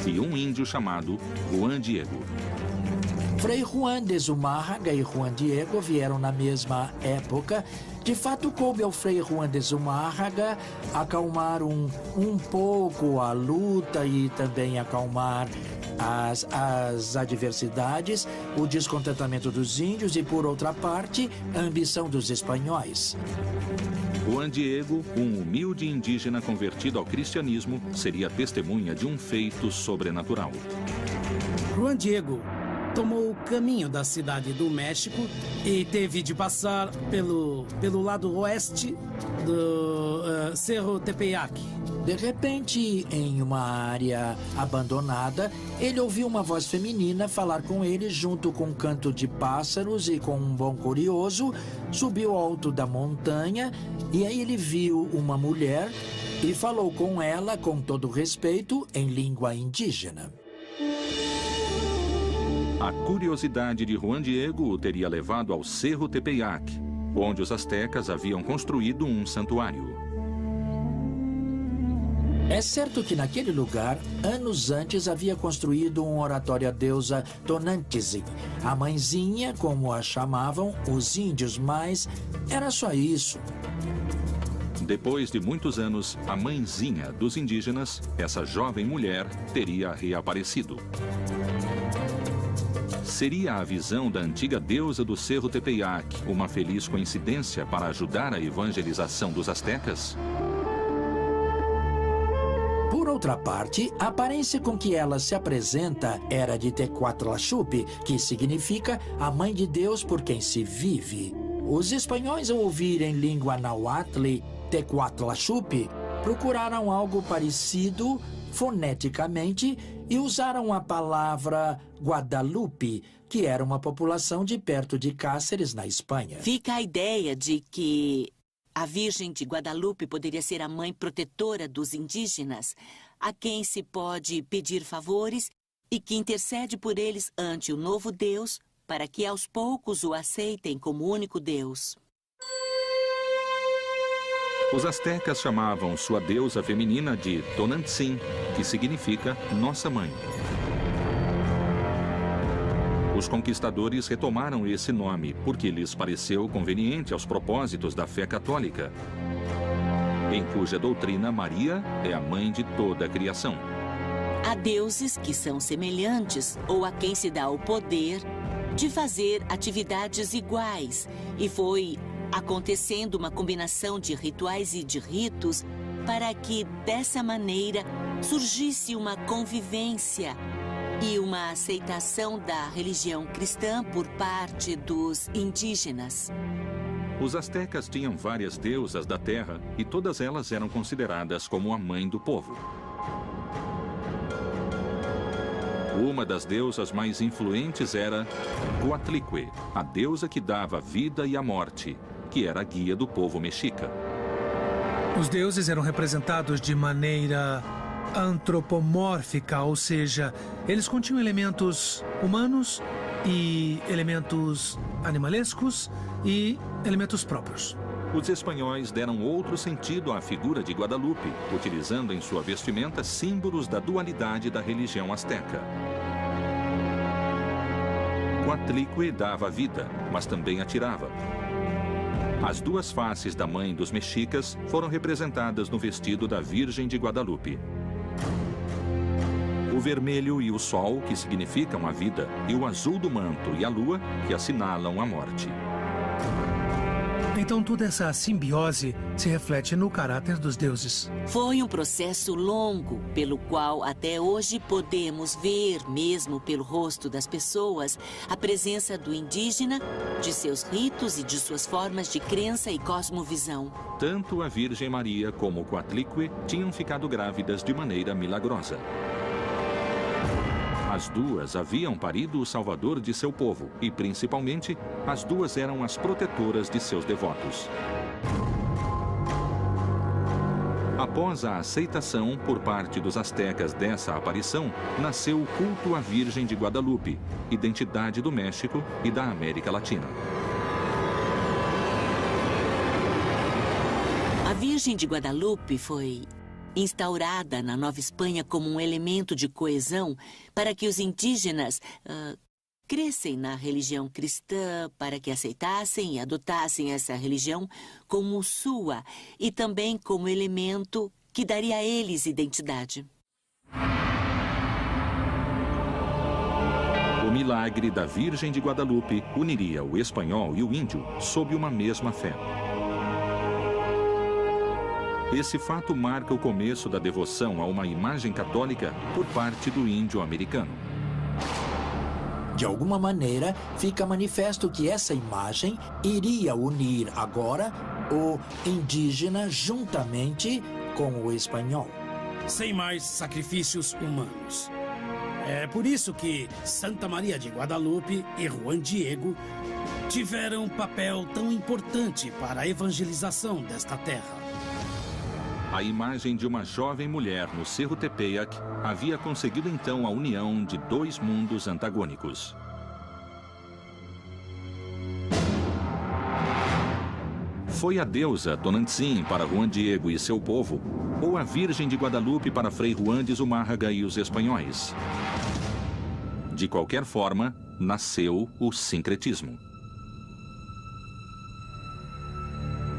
e um índio chamado Juan Diego. Frei Juan de Zumárraga e Juan Diego vieram na mesma época. De fato, coube ao Frei Juan de Zumárraga acalmar um pouco a luta e também acalmar as adversidades, o descontentamento dos índios e, por outra parte, a ambição dos espanhóis. Juan Diego, um humilde indígena convertido ao cristianismo, seria testemunha de um feito sobrenatural. Juan Diego tomou o caminho da cidade do México e teve de passar pelo lado oeste do Cerro Tepeyac. De repente, em uma área abandonada, ele ouviu uma voz feminina falar com ele junto com um canto de pássaros e com um bom curioso, subiu ao alto da montanha e aí ele viu uma mulher e falou com ela com todo respeito em língua indígena. A curiosidade de Juan Diego o teria levado ao Cerro Tepeyac, onde os astecas haviam construído um santuário. É certo que naquele lugar, anos antes, havia construído um oratório à deusa Tonantzin, a mãezinha, como a chamavam os índios, mas era só isso. Depois de muitos anos, a mãezinha dos indígenas, essa jovem mulher, teria reaparecido. Seria a visão da antiga deusa do Cerro Tepeyac uma feliz coincidência para ajudar a evangelização dos astecas? Por outra parte, a aparência com que ela se apresenta era de Tecuatlaxupi, que significa a mãe de Deus por quem se vive. Os espanhóis, ao ouvirem língua nahuatl, Tecuatlaxupi, procuraram algo parecido foneticamente e usaram a palavra Guadalupe, que era uma população de perto de Cáceres, na Espanha. Fica a ideia de que a Virgem de Guadalupe poderia ser a mãe protetora dos indígenas, a quem se pode pedir favores e que intercede por eles ante o novo Deus para que aos poucos o aceitem como único Deus. Os astecas chamavam sua deusa feminina de Tonantzin, que significa Nossa Mãe. Os conquistadores retomaram esse nome porque lhes pareceu conveniente aos propósitos da fé católica, em cuja doutrina Maria é a mãe de toda a criação. Há deuses que são semelhantes ou a quem se dá o poder de fazer atividades iguais, e foi acontecendo uma combinação de rituais e de ritos para que, dessa maneira, surgisse uma convivência e uma aceitação da religião cristã por parte dos indígenas. Os astecas tinham várias deusas da terra e todas elas eram consideradas como a mãe do povo. Uma das deusas mais influentes era Coatlicue, a deusa que dava a vida e a morte, que era a guia do povo mexica. Os deuses eram representados de maneira antropomórfica, ou seja, eles continham elementos humanos e elementos animalescos e elementos próprios. Os espanhóis deram outro sentido à figura de Guadalupe, utilizando em sua vestimenta símbolos da dualidade da religião asteca. Coatlicue dava vida, mas também atirava. As duas faces da mãe dos mexicas foram representadas no vestido da Virgem de Guadalupe. O vermelho e o sol, que significam a vida, e o azul do manto e a lua, que assinalam a morte. Então toda essa simbiose se reflete no caráter dos deuses. Foi um processo longo, pelo qual até hoje podemos ver, mesmo pelo rosto das pessoas, a presença do indígena, de seus ritos e de suas formas de crença e cosmovisão. Tanto a Virgem Maria como o Coatlicue tinham ficado grávidas de maneira milagrosa. As duas haviam parido o salvador de seu povo e, principalmente, as duas eram as protetoras de seus devotos. Após a aceitação por parte dos astecas dessa aparição, nasceu o culto à Virgem de Guadalupe, identidade do México e da América Latina. A Virgem de Guadalupe foi instaurada na Nova Espanha como um elemento de coesão para que os indígenas crescem na religião cristã, para que aceitassem e adotassem essa religião como sua e também como elemento que daria a eles identidade. O milagre da Virgem de Guadalupe uniria o espanhol e o índio sob uma mesma fé. Esse fato marca o começo da devoção a uma imagem católica por parte do índio americano. De alguma maneira, fica manifesto que essa imagem iria unir agora o indígena juntamente com o espanhol. Sem mais sacrifícios humanos. É por isso que Santa Maria de Guadalupe e Juan Diego tiveram um papel tão importante para a evangelização desta terra. A imagem de uma jovem mulher no Cerro Tepeyac havia conseguido então a união de dois mundos antagônicos. Foi a deusa Tonantzin para Juan Diego e seu povo, ou a Virgem de Guadalupe para Frei Juan de Zumárraga e os espanhóis? De qualquer forma, nasceu o sincretismo.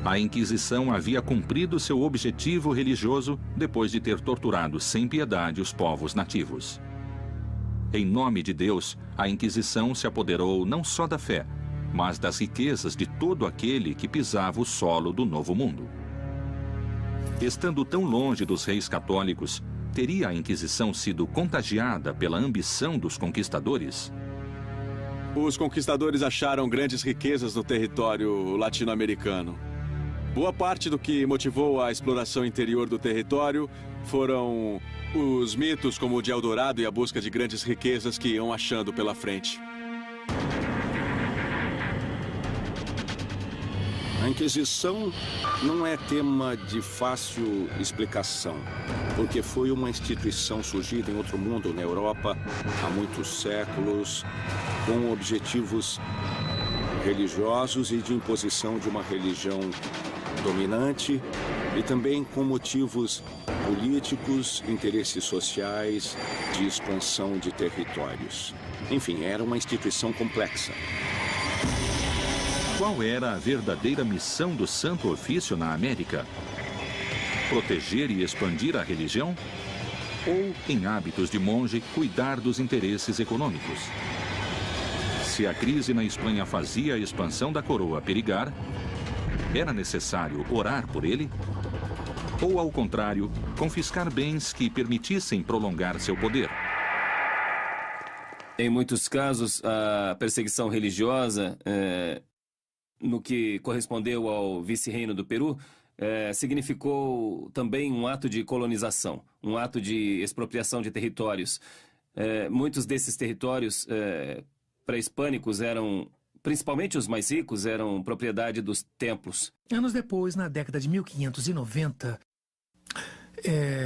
A Inquisição havia cumprido seu objetivo religioso depois de ter torturado sem piedade os povos nativos. Em nome de Deus, a Inquisição se apoderou não só da fé, mas das riquezas de todo aquele que pisava o solo do Novo Mundo. Estando tão longe dos reis católicos, teria a Inquisição sido contagiada pela ambição dos conquistadores? Os conquistadores acharam grandes riquezas no território latino-americano. Boa parte do que motivou a exploração interior do território foram os mitos como o de Eldorado e a busca de grandes riquezas que iam achando pela frente. A Inquisição não é tema de fácil explicação, porque foi uma instituição surgida em outro mundo, na Europa, há muitos séculos, com objetivos religiosos e de imposição de uma religião dominante e também com motivos políticos, interesses sociais, de expansão de territórios. Enfim, era uma instituição complexa. Qual era a verdadeira missão do Santo Ofício na América? Proteger e expandir a religião? Ou, em hábitos de monge, cuidar dos interesses econômicos? Se a crise na Espanha fazia a expansão da coroa perigar, era necessário orar por ele? Ou, ao contrário, confiscar bens que permitissem prolongar seu poder? Em muitos casos, a perseguição religiosa, no que correspondeu ao vice-reino do Peru, significou também um ato de colonização, um ato de expropriação de territórios. muitos desses territórios pré-hispânicos eram, principalmente os mais ricos, eram propriedade dos templos. Anos depois, na década de 1590,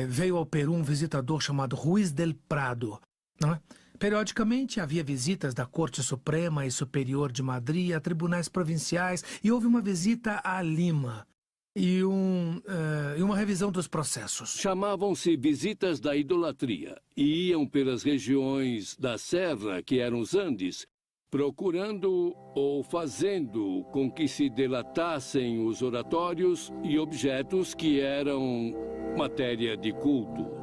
veio ao Peru um visitador chamado Ruiz del Prado. Não é? Periodicamente havia visitas da Corte Suprema e Superior de Madrid a tribunais provinciais e houve uma visita a Lima e uma revisão dos processos. Chamavam-se visitas da idolatria e iam pelas regiões da Serra, que eram os Andes, procurando ou fazendo com que se delatassem os oratórios e objetos que eram matéria de culto.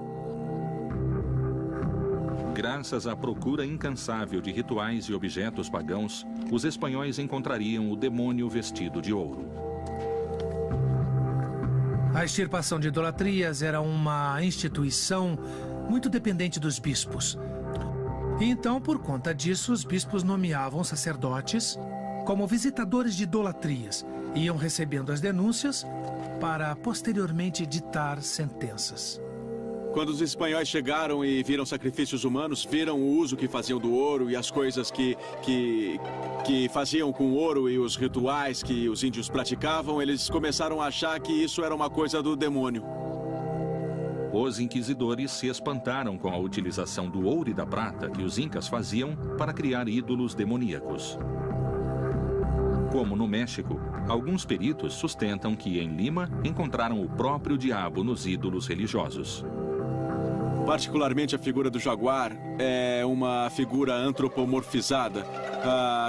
Graças à procura incansável de rituais e objetos pagãos, os espanhóis encontrariam o demônio vestido de ouro. A extirpação de idolatrias era uma instituição muito dependente dos bispos. E então, por conta disso, os bispos nomeavam sacerdotes como visitadores de idolatrias e iam recebendo as denúncias para posteriormente ditar sentenças. Quando os espanhóis chegaram e viram sacrifícios humanos, viram o uso que faziam do ouro e as coisas que faziam com o ouro e os rituais que os índios praticavam, eles começaram a achar que isso era uma coisa do demônio. Os inquisidores se espantaram com a utilização do ouro e da prata que os incas faziam para criar ídolos demoníacos. Como no México, alguns peritos sustentam que em Lima encontraram o próprio diabo nos ídolos religiosos. Particularmente a figura do jaguar é uma figura antropomorfizada,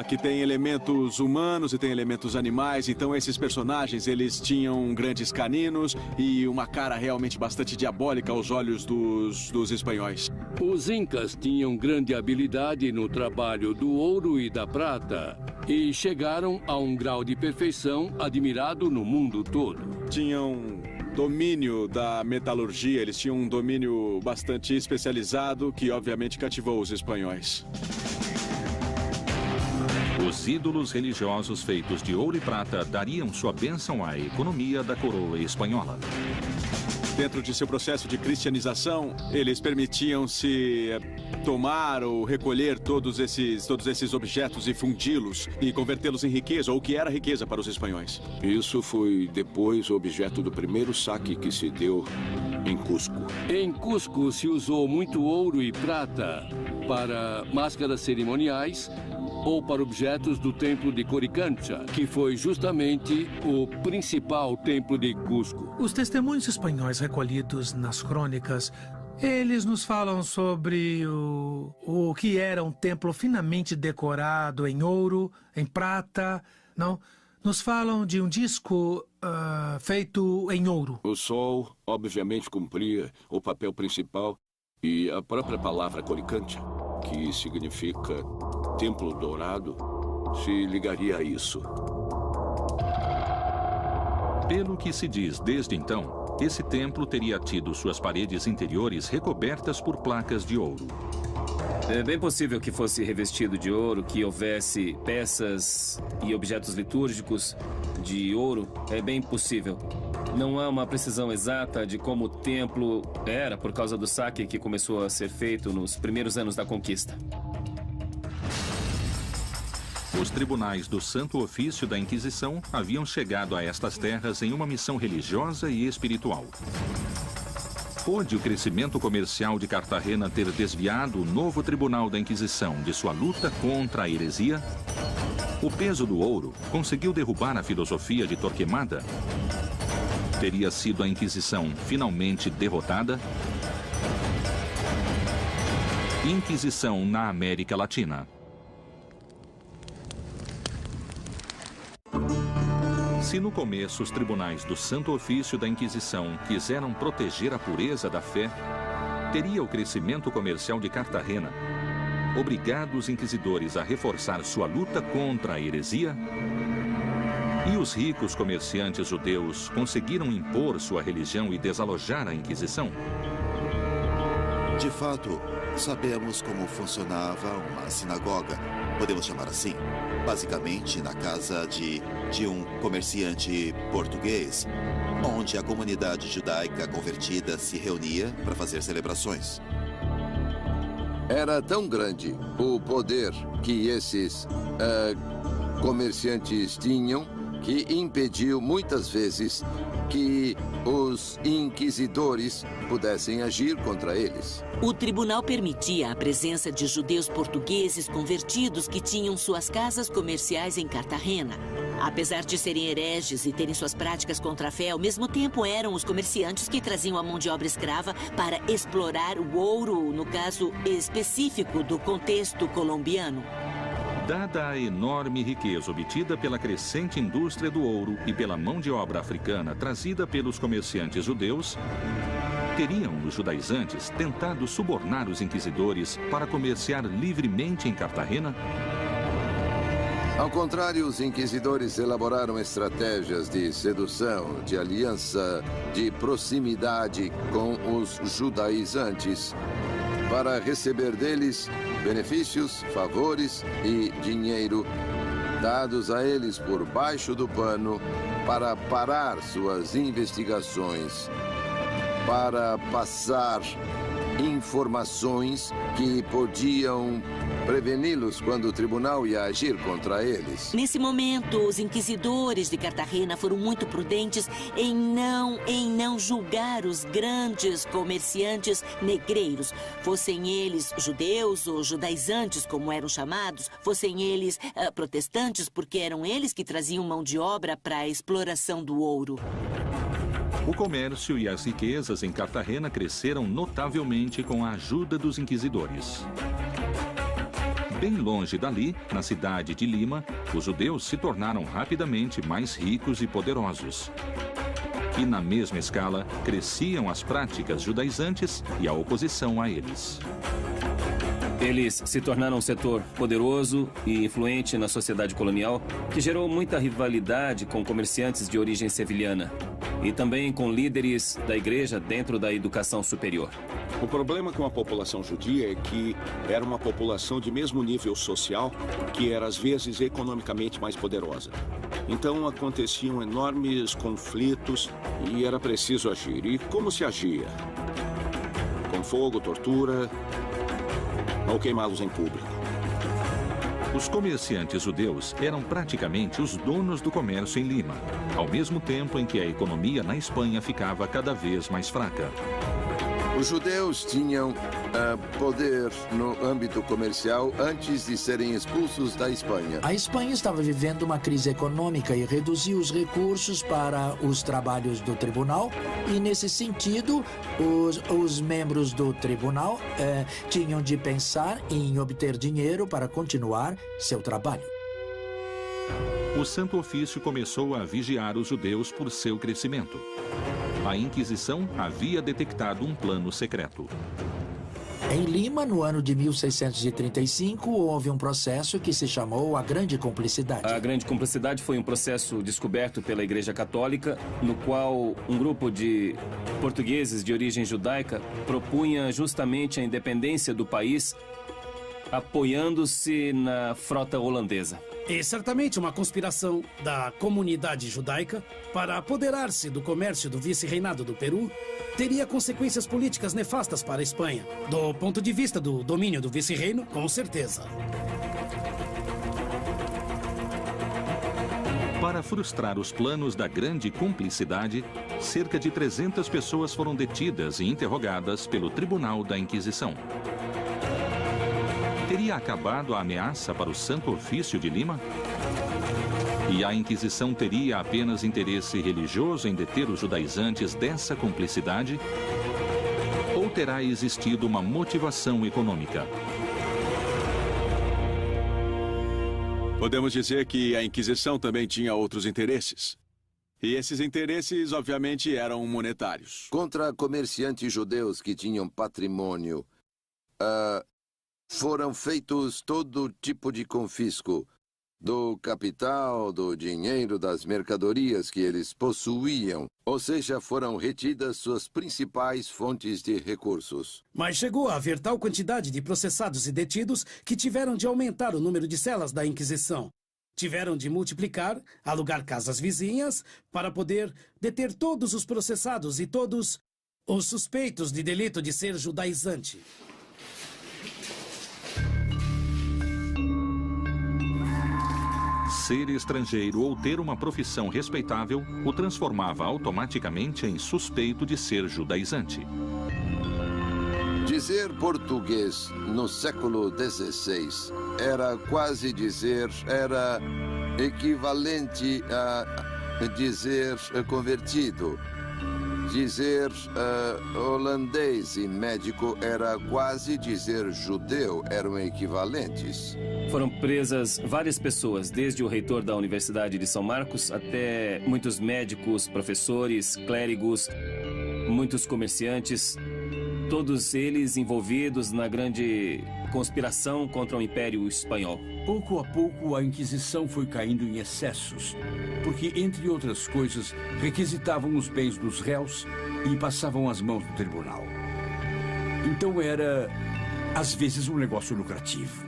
que tem elementos humanos e tem elementos animais. Então esses personagens, eles tinham grandes caninos e uma cara realmente bastante diabólica aos olhos dos espanhóis. Os incas tinham grande habilidade no trabalho do ouro e da prata e chegaram a um grau de perfeição admirado no mundo todo. Tinham domínio da metalurgia, eles tinham um domínio bastante especializado que obviamente cativou os espanhóis. Os ídolos religiosos feitos de ouro e prata dariam sua bênção à economia da coroa espanhola. Dentro de seu processo de cristianização, eles permitiam-se tomar ou recolher todos esses objetos e fundi-los e convertê-los em riqueza, ou que era riqueza para os espanhóis. Isso foi depois objeto do primeiro saque que se deu em Cusco. Em Cusco se usou muito ouro e prata para máscaras cerimoniais ou para objetos do templo de Coricancha, que foi justamente o principal templo de Cusco. Os testemunhos espanhóis recolhidos nas crônicas, eles nos falam sobre o que era um templo finamente decorado em ouro, em prata, não? Nos falam de um disco feito em ouro. O sol, obviamente, cumpria o papel principal e a própria palavra Coricancha, que significa templo dourado, se ligaria a isso. Pelo que se diz desde então, esse templo teria tido suas paredes interiores recobertas por placas de ouro. É bem possível que fosse revestido de ouro, que houvesse peças e objetos litúrgicos de ouro. É bem possível. Não há uma precisão exata de como o templo era por causa do saque que começou a ser feito nos primeiros anos da conquista. Os tribunais do Santo Ofício da Inquisição haviam chegado a estas terras em uma missão religiosa e espiritual. Pôde o crescimento comercial de Cartagena ter desviado o novo Tribunal da Inquisição de sua luta contra a heresia? O peso do ouro conseguiu derrubar a filosofia de Torquemada? Teria sido a Inquisição finalmente derrotada? Inquisição na América Latina. Se no começo os tribunais do Santo Ofício da Inquisição quiseram proteger a pureza da fé, teria o crescimento comercial de Cartagena obrigado os inquisidores a reforçar sua luta contra a heresia? E os ricos comerciantes judeus conseguiram impor sua religião e desalojar a Inquisição? De fato, sabemos como funcionava uma sinagoga, podemos chamar assim, basicamente na casa de um comerciante português, onde a comunidade judaica convertida se reunia para fazer celebrações. Era tão grande o poder que esses comerciantes tinham que impediu muitas vezes que os inquisidores pudessem agir contra eles. O tribunal permitia a presença de judeus portugueses convertidos que tinham suas casas comerciais em Cartagena. Apesar de serem hereges e terem suas práticas contra a fé, ao mesmo tempo eram os comerciantes que traziam a mão de obra escrava para explorar o ouro, no caso específico do contexto colombiano. Dada a enorme riqueza obtida pela crescente indústria do ouro e pela mão de obra africana trazida pelos comerciantes judeus, teriam os judaizantes tentado subornar os inquisidores para comerciar livremente em Cartagena? Ao contrário, os inquisidores elaboraram estratégias de sedução, de aliança, de proximidade com os judaizantes para receber deles benefícios, favores e dinheiro dados a eles por baixo do pano para parar suas investigações, para passar informações que podiam preveni-los quando o tribunal ia agir contra eles. Nesse momento, os inquisidores de Cartagena foram muito prudentes em não julgar os grandes comerciantes negreiros, fossem eles judeus ou judaizantes, como eram chamados, fossem eles protestantes, porque eram eles que traziam mão de obra para a exploração do ouro. O comércio e as riquezas em Cartagena cresceram notavelmente com a ajuda dos inquisidores. Bem longe dali, na cidade de Lima, os judeus se tornaram rapidamente mais ricos e poderosos. E na mesma escala, cresciam as práticas judaizantes e a oposição a eles. Eles se tornaram um setor poderoso e influente na sociedade colonial, que gerou muita rivalidade com comerciantes de origem sevilhana e também com líderes da igreja dentro da educação superior. O problema com a população judia é que era uma população de mesmo nível social, que era às vezes economicamente mais poderosa. Então aconteciam enormes conflitos e era preciso agir. E como se agia? Com fogo, tortura ou queimá-los em público. Os comerciantes judeus eram praticamente os donos do comércio em Lima, ao mesmo tempo em que a economia na Espanha ficava cada vez mais fraca. Os judeus tinham poder no âmbito comercial antes de serem expulsos da Espanha. A Espanha estava vivendo uma crise econômica e reduziu os recursos para os trabalhos do tribunal. E, nesse sentido, os membros do tribunal tinham de pensar em obter dinheiro para continuar seu trabalho. O Santo Ofício começou a vigiar os judeus por seu crescimento. A Inquisição havia detectado um plano secreto. Em Lima, no ano de 1635, houve um processo que se chamou a Grande Cumplicidade. A Grande Cumplicidade foi um processo descoberto pela Igreja Católica, no qual um grupo de portugueses de origem judaica propunha justamente a independência do país, apoiando-se na frota holandesa. E certamente uma conspiração da comunidade judaica para apoderar-se do comércio do vice-reinado do Peru teria consequências políticas nefastas para a Espanha. Do ponto de vista do domínio do vice-reino, com certeza. Para frustrar os planos da Grande Cumplicidade, cerca de 300 pessoas foram detidas e interrogadas pelo Tribunal da Inquisição. Teria acabado a ameaça para o Santo Ofício de Lima? E a Inquisição teria apenas interesse religioso em deter os judaizantes dessa cumplicidade? Ou terá existido uma motivação econômica? Podemos dizer que a Inquisição também tinha outros interesses. E esses interesses, obviamente, eram monetários. Contra comerciantes judeus que tinham patrimônio, foram feitos todo tipo de confisco do capital, do dinheiro, das mercadorias que eles possuíam. Ou seja, foram retidas suas principais fontes de recursos. Mas chegou a haver tal quantidade de processados e detidos que tiveram de aumentar o número de celas da Inquisição. Tiveram de multiplicar, alugar casas vizinhas para poder deter todos os processados e todos os suspeitos de delito de ser judaizante. Ser estrangeiro ou ter uma profissão respeitável o transformava automaticamente em suspeito de ser judaizante. Dizer português no século XVI era quase dizer, era equivalente a dizer convertido. Dizer holandês e médico era quase dizer judeu, eram equivalentes. Foram presas várias pessoas, desde o reitor da Universidade de São Marcos até muitos médicos, professores, clérigos, muitos comerciantes, todos eles envolvidos na grande conspiração contra o Império Espanhol. Pouco a pouco, a Inquisição foi caindo em excessos, porque, entre outras coisas, requisitavam os bens dos réus e passavam às mãos do tribunal. Então era, às vezes, um negócio lucrativo.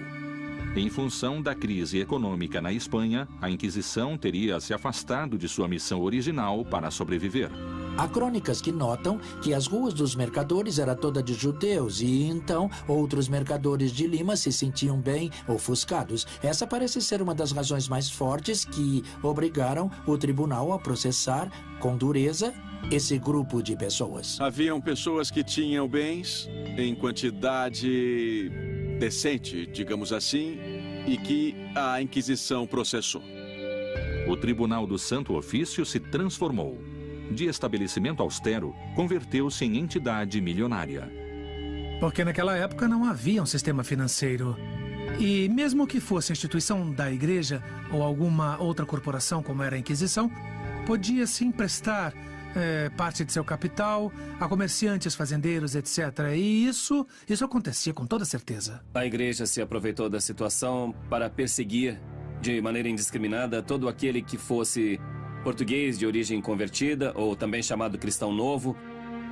Em função da crise econômica na Espanha, a Inquisição teria se afastado de sua missão original para sobreviver. Há crônicas que notam que as ruas dos mercadores eram todas de judeus e, então, outros mercadores de Lima se sentiam bem ofuscados. Essa parece ser uma das razões mais fortes que obrigaram o tribunal a processar com dureza esse grupo de pessoas. Haviam pessoas que tinham bens em quantidade decente, digamos assim, e que a Inquisição processou. O Tribunal do Santo Ofício se transformou. De estabelecimento austero, converteu-se em entidade milionária. Porque naquela época não havia um sistema financeiro. E mesmo que fosse a instituição da igreja ou alguma outra corporação como era a Inquisição, podia se emprestar parte de seu capital a comerciantes, fazendeiros, etc. E isso acontecia com toda certeza. A igreja se aproveitou da situação para perseguir de maneira indiscriminada todo aquele que fosse português de origem convertida, ou também chamado cristão novo,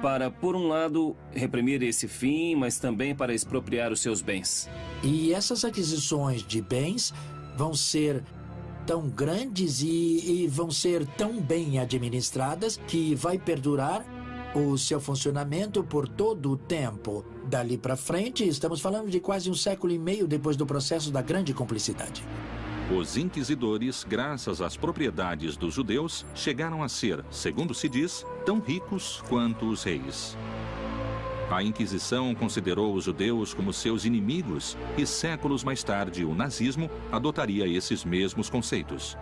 para, por um lado, reprimir esse fim, mas também para expropriar os seus bens. E essas aquisições de bens vão ser tão grandes e vão ser tão bem administradas que vai perdurar o seu funcionamento por todo o tempo. Dali para frente, estamos falando de quase 1,5 séculos depois do processo da Grande Cumplicidade. Os inquisidores, graças às propriedades dos judeus, chegaram a ser, segundo se diz, tão ricos quanto os reis. A Inquisição considerou os judeus como seus inimigos e séculos mais tarde o nazismo adotaria esses mesmos conceitos.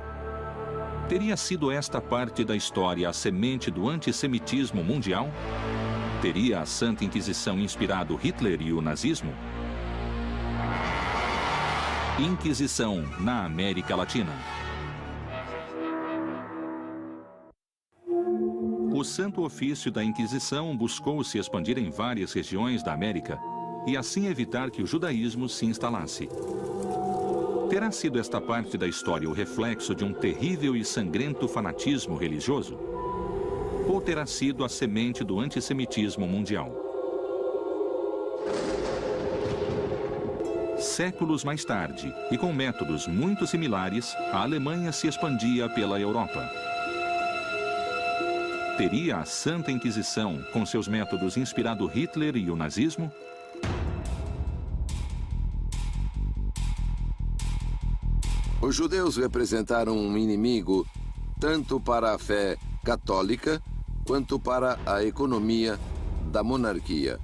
Teria sido esta parte da história a semente do antissemitismo mundial? Teria a Santa Inquisição inspirado Hitler e o nazismo? Inquisição na América Latina. O Santo Ofício da Inquisição buscou se expandir em várias regiões da América e assim evitar que o judaísmo se instalasse. Terá sido esta parte da história o reflexo de um terrível e sangrento fanatismo religioso? Ou terá sido a semente do antissemitismo mundial? Séculos mais tarde, e com métodos muito similares, a Alemanha se expandia pela Europa. Teria a Santa Inquisição, com seus métodos, inspirado Hitler e o nazismo? Os judeus representaram um inimigo tanto para a fé católica quanto para a economia da monarquia.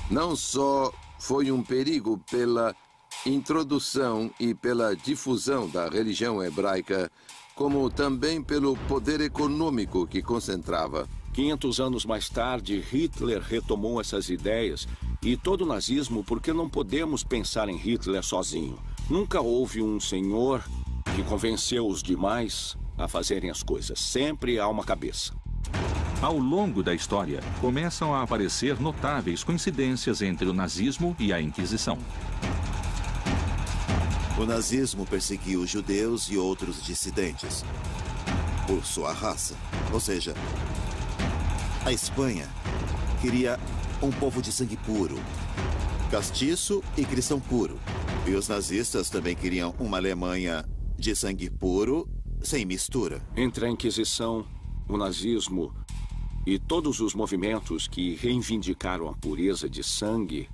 Não só foi um perigo pela introdução e pela difusão da religião hebraica, como também pelo poder econômico que concentrava. 500 anos mais tarde, Hitler retomou essas ideias e todo o nazismo, porque não podemos pensar em Hitler sozinho. Nunca houve um senhor que convenceu os demais a fazerem as coisas. Sempre há uma cabeça. Ao longo da história, começam a aparecer notáveis coincidências entre o nazismo e a Inquisição. O nazismo perseguiu os judeus e outros dissidentes por sua raça. Ou seja, a Espanha queria um povo de sangue puro, castiço e cristão puro. E os nazistas também queriam uma Alemanha de sangue puro, sem mistura. Entre a Inquisição, o nazismo e todos os movimentos que reivindicaram a pureza de sangue,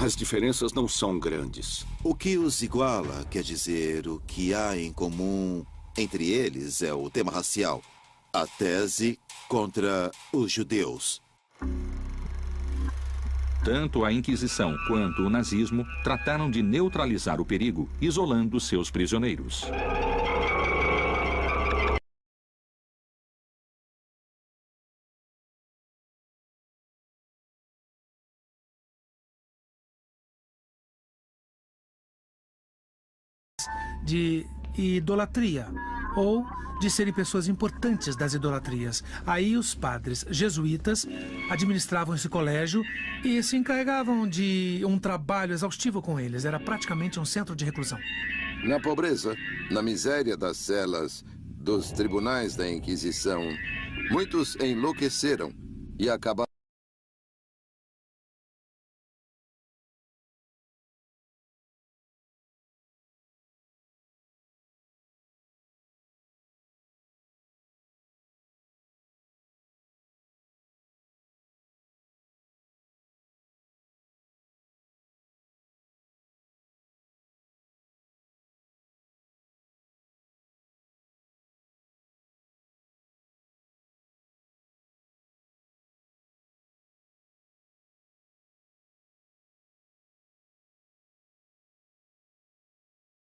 as diferenças não são grandes. O que os iguala, quer dizer, o que há em comum entre eles é o tema racial. A tese contra os judeus. Tanto a Inquisição quanto o nazismo trataram de neutralizar o perigo, isolando seus prisioneiros. De idolatria, ou de serem pessoas importantes das idolatrias. Aí os padres jesuítas administravam esse colégio e se encarregavam de um trabalho exaustivo com eles. Era praticamente um centro de reclusão. Na pobreza, na miséria das celas dos tribunais da Inquisição, muitos enlouqueceram e acabaram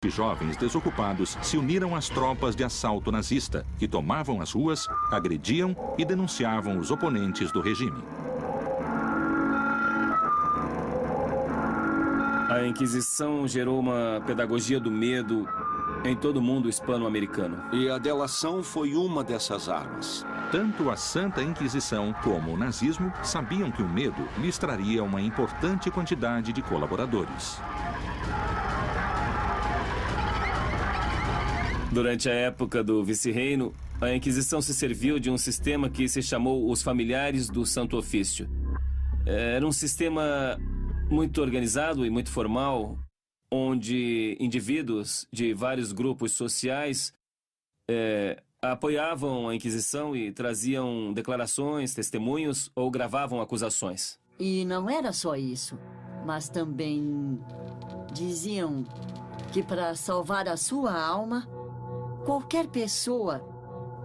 Jovens desocupados se uniram às tropas de assalto nazista, que tomavam as ruas, agrediam e denunciavam os oponentes do regime. A Inquisição gerou uma pedagogia do medo em todo o mundo hispano-americano. E a delação foi uma dessas armas. Tanto a Santa Inquisição como o nazismo sabiam que o medo lhes traria uma importante quantidade de colaboradores. Durante a época do vice-reino, a Inquisição se serviu de um sistema que se chamou os Familiares do Santo Ofício. Era um sistema muito organizado e muito formal, onde indivíduos de vários grupos sociais apoiavam a Inquisição e traziam declarações, testemunhos ou gravavam acusações. E não era só isso, mas também diziam que para salvar a sua alma, qualquer pessoa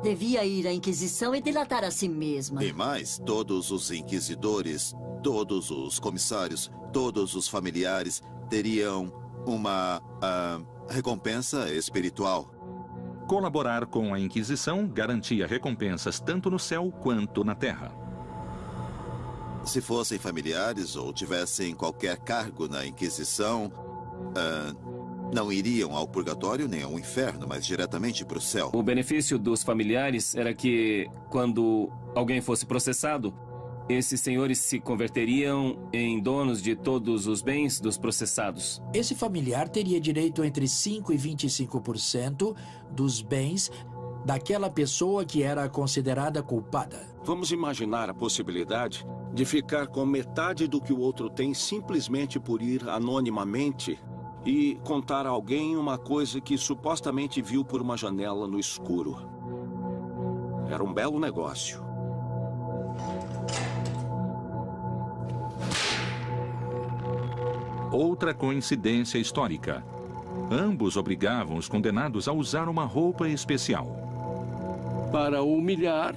devia ir à Inquisição e delatar a si mesma. E mais, todos os inquisidores, todos os comissários, todos os familiares teriam uma recompensa espiritual. Colaborar com a Inquisição garantia recompensas tanto no céu quanto na terra. Se fossem familiares ou tivessem qualquer cargo na Inquisição, não iriam ao purgatório nem ao inferno, mas diretamente para o céu. O benefício dos familiares era que, quando alguém fosse processado, esses senhores se converteriam em donos de todos os bens dos processados. Esse familiar teria direito entre 5% e 25% dos bens daquela pessoa que era considerada culpada. Vamos imaginar a possibilidade de ficar com metade do que o outro tem simplesmente por ir anonimamente e contar a alguém uma coisa que supostamente viu por uma janela no escuro. Era um belo negócio. Outra coincidência histórica. Ambos obrigavam os condenados a usar uma roupa especial. Para humilhar,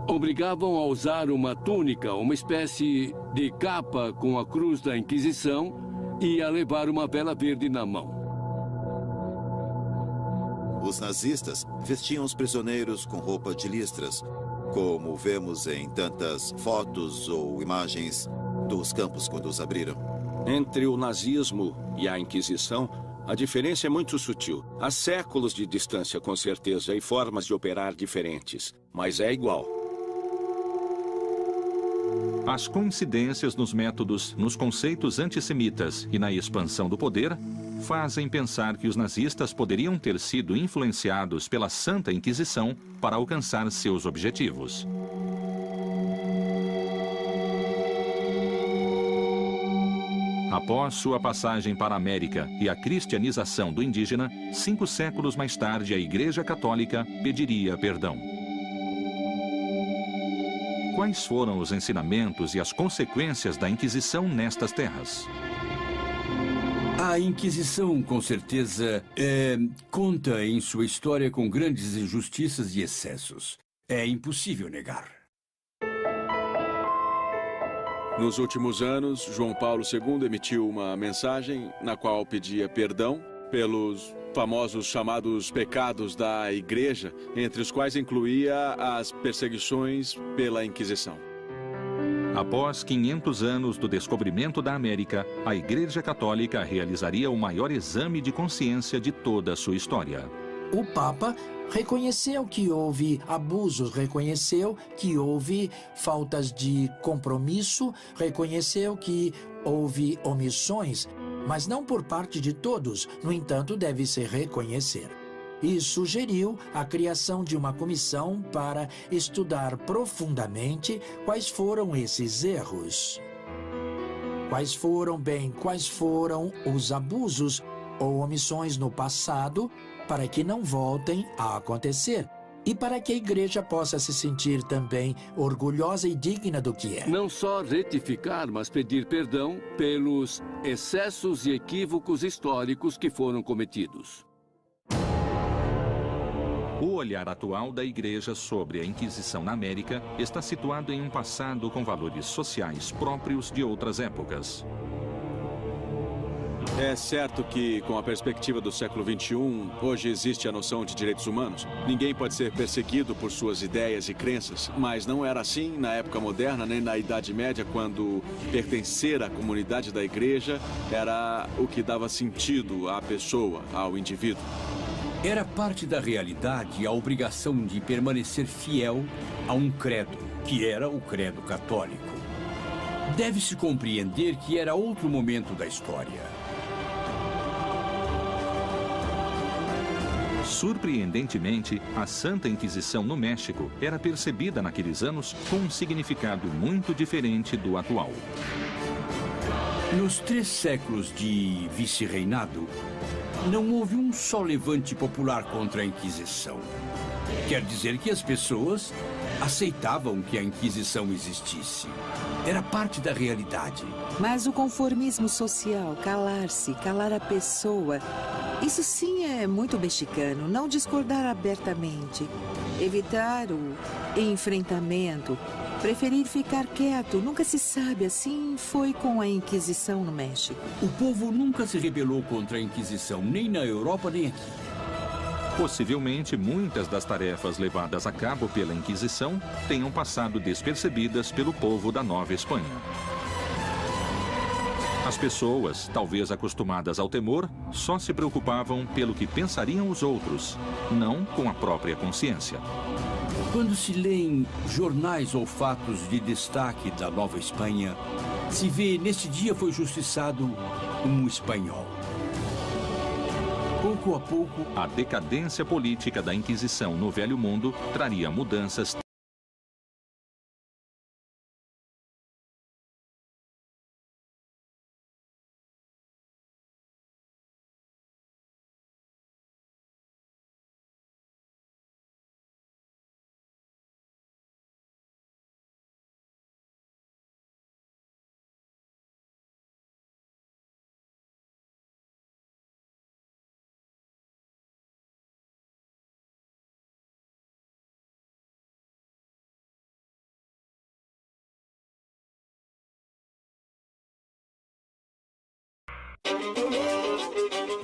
obrigavam a usar uma túnica, uma espécie de capa com a cruz da Inquisição, e a levar uma vela verde na mão. Os nazistas vestiam os prisioneiros com roupa de listras, como vemos em tantas fotos ou imagens dos campos quando os abriram. Entre o nazismo e a Inquisição, a diferença é muito sutil. Há séculos de distância, com certeza, e formas de operar diferentes, mas é igual. As coincidências nos métodos, nos conceitos antissemitas e na expansão do poder fazem pensar que os nazistas poderiam ter sido influenciados pela Santa Inquisição para alcançar seus objetivos. Após sua passagem para a América e a cristianização do indígena, 5 séculos mais tarde a Igreja Católica pediria perdão. Quais foram os ensinamentos e as consequências da Inquisição nestas terras? A Inquisição, com certeza, conta em sua história com grandes injustiças e excessos. É impossível negar. Nos últimos anos, João Paulo II emitiu uma mensagem na qual pedia perdão pelos famosos chamados pecados da Igreja, entre os quais incluía as perseguições pela Inquisição. Após 500 anos do descobrimento da América, a Igreja Católica realizaria o maior exame de consciência de toda a sua história. O Papa reconheceu que houve abusos, reconheceu que houve faltas de compromisso, reconheceu que houve omissões, mas não por parte de todos. No entanto, deve-se reconhecer. E sugeriu a criação de uma comissão para estudar profundamente quais foram esses erros. Quais foram os abusos ou omissões no passado, para que não voltem a acontecer e para que a Igreja possa se sentir também orgulhosa e digna do que é. Não só retificar, mas pedir perdão pelos excessos e equívocos históricos que foram cometidos. O olhar atual da Igreja sobre a Inquisição na América está situado em um passado com valores sociais próprios de outras épocas. É certo que, com a perspectiva do século XXI, hoje existe a noção de direitos humanos. Ninguém pode ser perseguido por suas ideias e crenças, mas não era assim na época moderna, nem na Idade Média, quando pertencer à comunidade da Igreja era o que dava sentido à pessoa, ao indivíduo. Era parte da realidade a obrigação de permanecer fiel a um credo, que era o credo católico. Deve-se compreender que era outro momento da história. Surpreendentemente, a Santa Inquisição no México era percebida naqueles anos com um significado muito diferente do atual. Nos 3 séculos de vice-reinado, não houve um só levante popular contra a Inquisição. Quer dizer que as pessoas aceitavam que a Inquisição existisse. Era parte da realidade. Mas o conformismo social, calar-se, calar a pessoa, isso sim é muito mexicano, não discordar abertamente, evitar o enfrentamento, preferir ficar quieto, nunca se sabe, assim foi com a Inquisição no México. O povo nunca se rebelou contra a Inquisição, nem na Europa, nem aqui. Possivelmente, muitas das tarefas levadas a cabo pela Inquisição tenham passado despercebidas pelo povo da Nova Espanha. As pessoas, talvez acostumadas ao temor, só se preocupavam pelo que pensariam os outros, não com a própria consciência. Quando se lêem jornais ou fatos de destaque da Nova Espanha, se vê neste dia foi justiçado um espanhol. Pouco a pouco, a decadência política da Inquisição no Velho Mundo traria mudanças.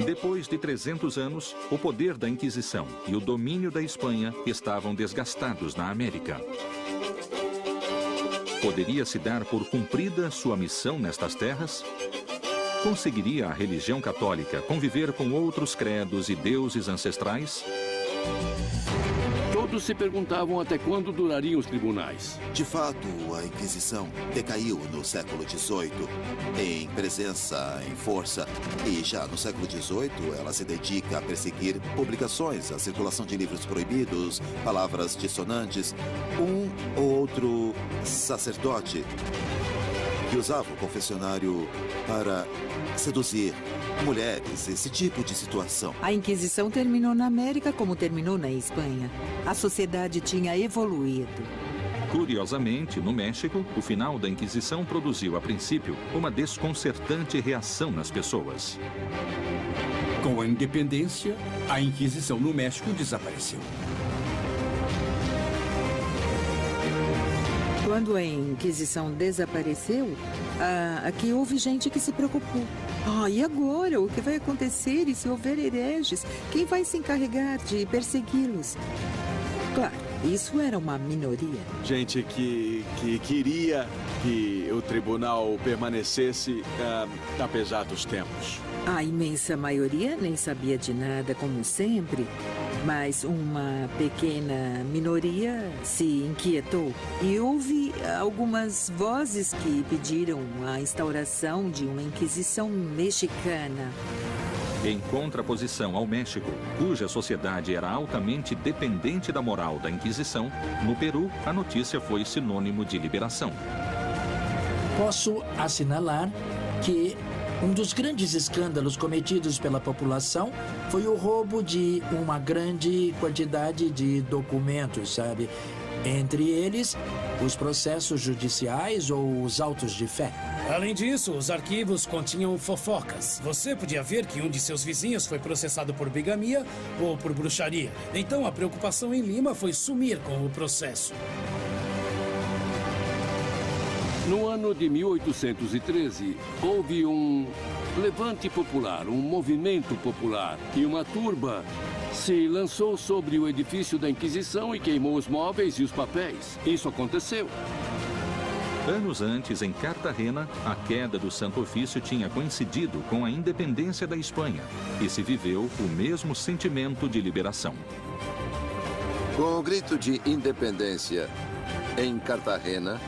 Depois de 300 anos, o poder da Inquisição e o domínio da Espanha estavam desgastados na América. Poderia-se dar por cumprida sua missão nestas terras? Conseguiria a religião católica conviver com outros credos e deuses ancestrais? Todos se perguntavam até quando durariam os tribunais. De fato, a Inquisição decaiu no século XVIII, em presença, em força, e já no século XVIII ela se dedica a perseguir publicações, a circulação de livros proibidos, palavras dissonantes, um ou outro sacerdote que usava o confessionário para seduzir mulheres, esse tipo de situação. A Inquisição terminou na América como terminou na Espanha. A sociedade tinha evoluído. Curiosamente, no México, o final da Inquisição produziu, a princípio, uma desconcertante reação nas pessoas. Com a independência, a Inquisição no México desapareceu. Quando a Inquisição desapareceu, aqui houve gente que se preocupou. E agora? O que vai acontecer? E se houver hereges, quem vai se encarregar de persegui-los? Claro, isso era uma minoria. Gente que queria que o tribunal permanecesse apesar dos tempos. A imensa maioria nem sabia de nada, como sempre. Mas uma pequena minoria se inquietou e houve algumas vozes que pediram a instauração de uma Inquisição mexicana. Em contraposição ao México, cuja sociedade era altamente dependente da moral da Inquisição, no Peru, a notícia foi sinônimo de liberação. Posso assinalar que um dos grandes escândalos cometidos pela população foi o roubo de uma grande quantidade de documentos, sabe? Entre eles, os processos judiciais ou os autos de fé. Além disso, os arquivos continham fofocas. Você podia ver que um de seus vizinhos foi processado por bigamia ou por bruxaria. Então, a preocupação em Lima foi sumir com o processo. No ano de 1813, houve um levante popular, um movimento popular, e uma turba se lançou sobre o edifício da Inquisição e queimou os móveis e os papéis. Isso aconteceu. Anos antes, em Cartagena, a queda do Santo Ofício tinha coincidido com a independência da Espanha e se viveu o mesmo sentimento de liberação. Com o grito de independência em Cartagena,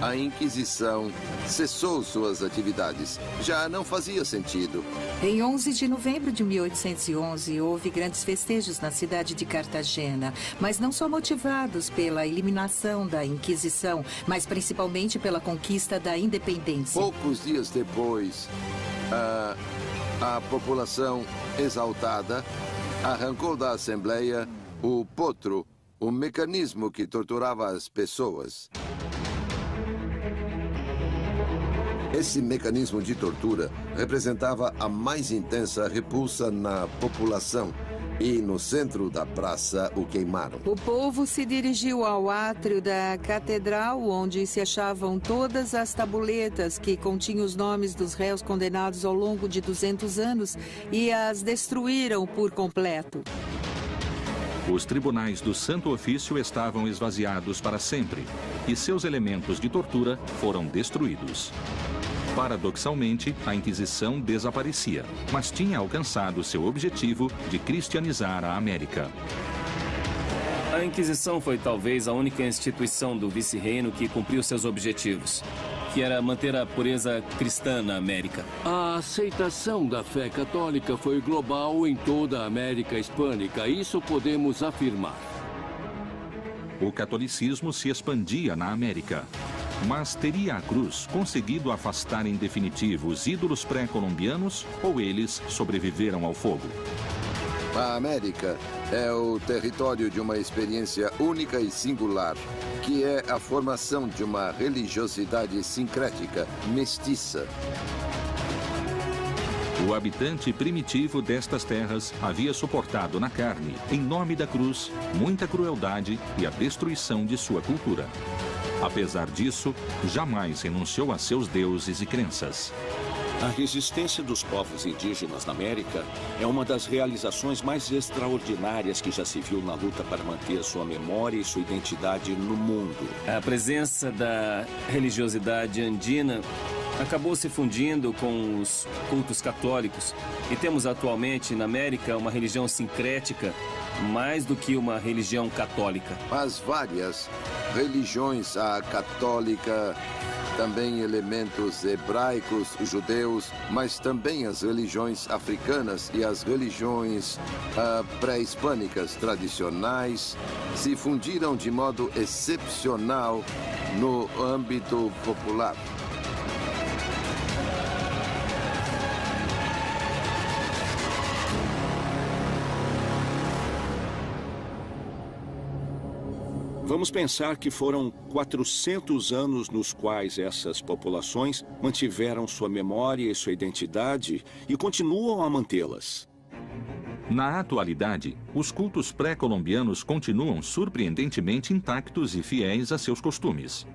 a Inquisição cessou suas atividades. Já não fazia sentido. Em 11 de novembro de 1811, houve grandes festejos na cidade de Cartagena, mas não só motivados pela eliminação da Inquisição, mas principalmente pela conquista da independência. Poucos dias depois, a população exaltada arrancou da Assembleia o potro, o mecanismo que torturava as pessoas. Esse mecanismo de tortura representava a mais intensa repulsa na população e, no centro da praça, o queimaram. O povo se dirigiu ao átrio da catedral, onde se achavam todas as tabuletas que continham os nomes dos réus condenados ao longo de 200 anos e as destruíram por completo. Os tribunais do Santo Ofício estavam esvaziados para sempre e seus elementos de tortura foram destruídos. Paradoxalmente, a Inquisição desaparecia, mas tinha alcançado seu objetivo de cristianizar a América. A Inquisição foi talvez a única instituição do vice-reino que cumpriu seus objetivos, que era manter a pureza cristã na América. A aceitação da fé católica foi global em toda a América Hispânica, isso podemos afirmar. O catolicismo se expandia na América. Mas teria a cruz conseguido afastar em definitivo os ídolos pré-colombianos ou eles sobreviveram ao fogo? A América é o território de uma experiência única e singular, que é a formação de uma religiosidade sincrética, mestiça. O habitante primitivo destas terras havia suportado na carne, em nome da cruz, muita crueldade e a destruição de sua cultura. Apesar disso, jamais renunciou a seus deuses e crenças. A resistência dos povos indígenas na América é uma das realizações mais extraordinárias que já se viu na luta para manter sua memória e sua identidade no mundo. A presença da religiosidade andina acabou se fundindo com os cultos católicos e temos atualmente na América uma religião sincrética mais do que uma religião católica. As várias religiões, a católica, também elementos hebraicos, judeus, mas também as religiões africanas e as religiões pré-hispânicas tradicionais se fundiram de modo excepcional no âmbito popular. Vamos pensar que foram 400 anos nos quais essas populações mantiveram sua memória e sua identidade e continuam a mantê-las. Na atualidade, os cultos pré-colombianos continuam surpreendentemente intactos e fiéis a seus costumes.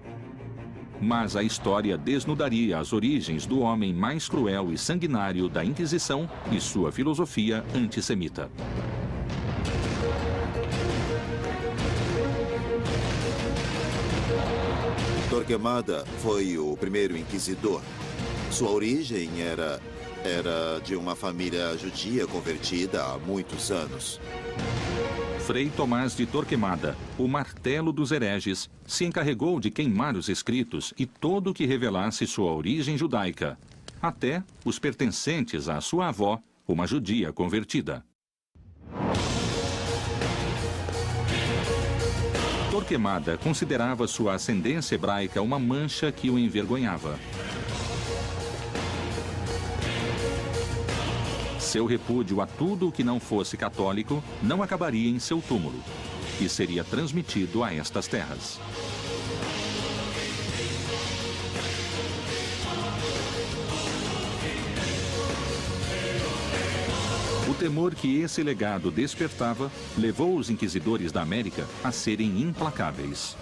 Mas a história desnudaria as origens do homem mais cruel e sanguinário da Inquisição e sua filosofia antissemita. Torquemada foi o primeiro inquisidor. Sua origem era de uma família judia convertida há muitos anos. Frei Tomás de Torquemada, o martelo dos hereges, se encarregou de queimar os escritos e tudo o que revelasse sua origem judaica, até os pertencentes à sua avó, uma judia convertida. Torquemada considerava sua ascendência hebraica uma mancha que o envergonhava. Seu repúdio a tudo o que não fosse católico não acabaria em seu túmulo e seria transmitido a estas terras. O temor que esse legado despertava levou os inquisidores da América a serem implacáveis.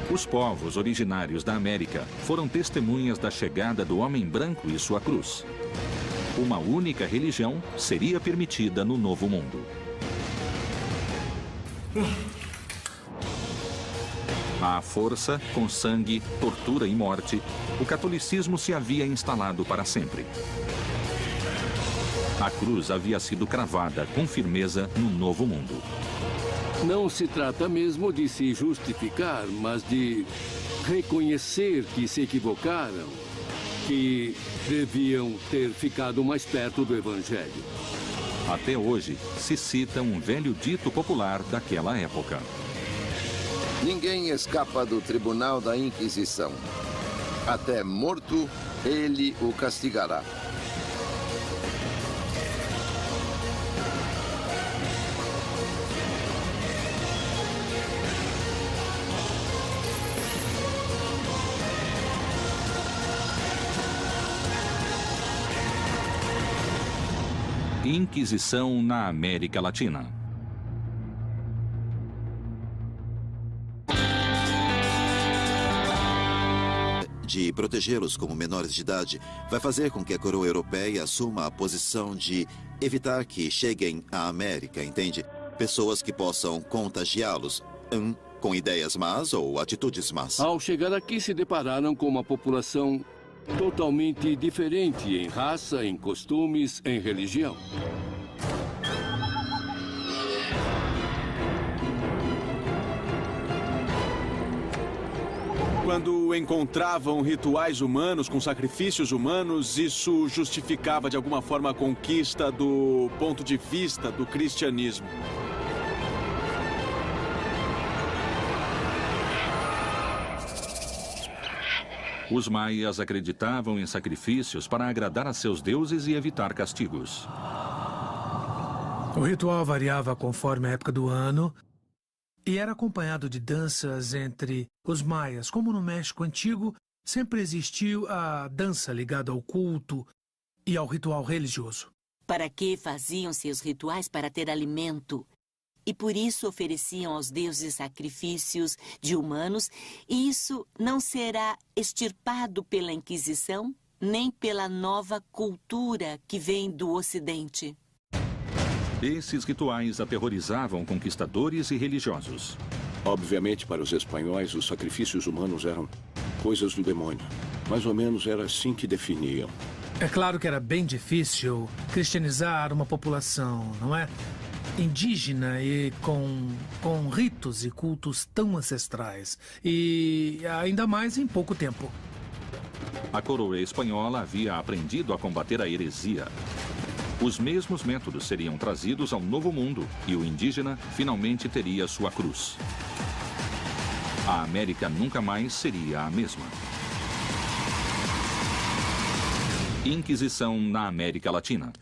Os povos originários da América foram testemunhas da chegada do homem branco e sua cruz. Uma única religião seria permitida no Novo Mundo. À força, com sangue, tortura e morte, o catolicismo se havia instalado para sempre. A cruz havia sido cravada com firmeza no Novo Mundo. Não se trata mesmo de se justificar, mas de reconhecer que se equivocaram, que deviam ter ficado mais perto do Evangelho. Até hoje, se cita um velho dito popular daquela época. Ninguém escapa do tribunal da Inquisição. Até morto, ele o castigará. Inquisição na América Latina. De protegê-los como menores de idade, vai fazer com que a coroa europeia assuma a posição de evitar que cheguem à América, entende? Pessoas que possam contagiá-los, com ideias más ou atitudes más. Ao chegar aqui, se depararam com uma população totalmente diferente em raça, em costumes, em religião. Quando encontravam rituais humanos com sacrifícios humanos, isso justificava de alguma forma a conquista do ponto de vista do cristianismo. Os maias acreditavam em sacrifícios para agradar a seus deuses e evitar castigos. O ritual variava conforme a época do ano e era acompanhado de danças entre os maias. Como no México Antigo, sempre existiu a dança ligada ao culto e ao ritual religioso. Para que faziam seus rituais? Para ter alimento. E por isso ofereciam aos deuses sacrifícios de humanos, e isso não será extirpado pela Inquisição, nem pela nova cultura que vem do Ocidente. Esses rituais aterrorizavam conquistadores e religiosos. Obviamente, para os espanhóis, os sacrifícios humanos eram coisas do demônio. Mais ou menos era assim que definiam. É claro que era bem difícil cristianizar uma população, não é? Indígena e com ritos e cultos tão ancestrais. E ainda mais em pouco tempo. A coroa espanhola havia aprendido a combater a heresia. Os mesmos métodos seriam trazidos ao Novo Mundo e o indígena finalmente teria sua cruz. A América nunca mais seria a mesma. Inquisição na América Latina.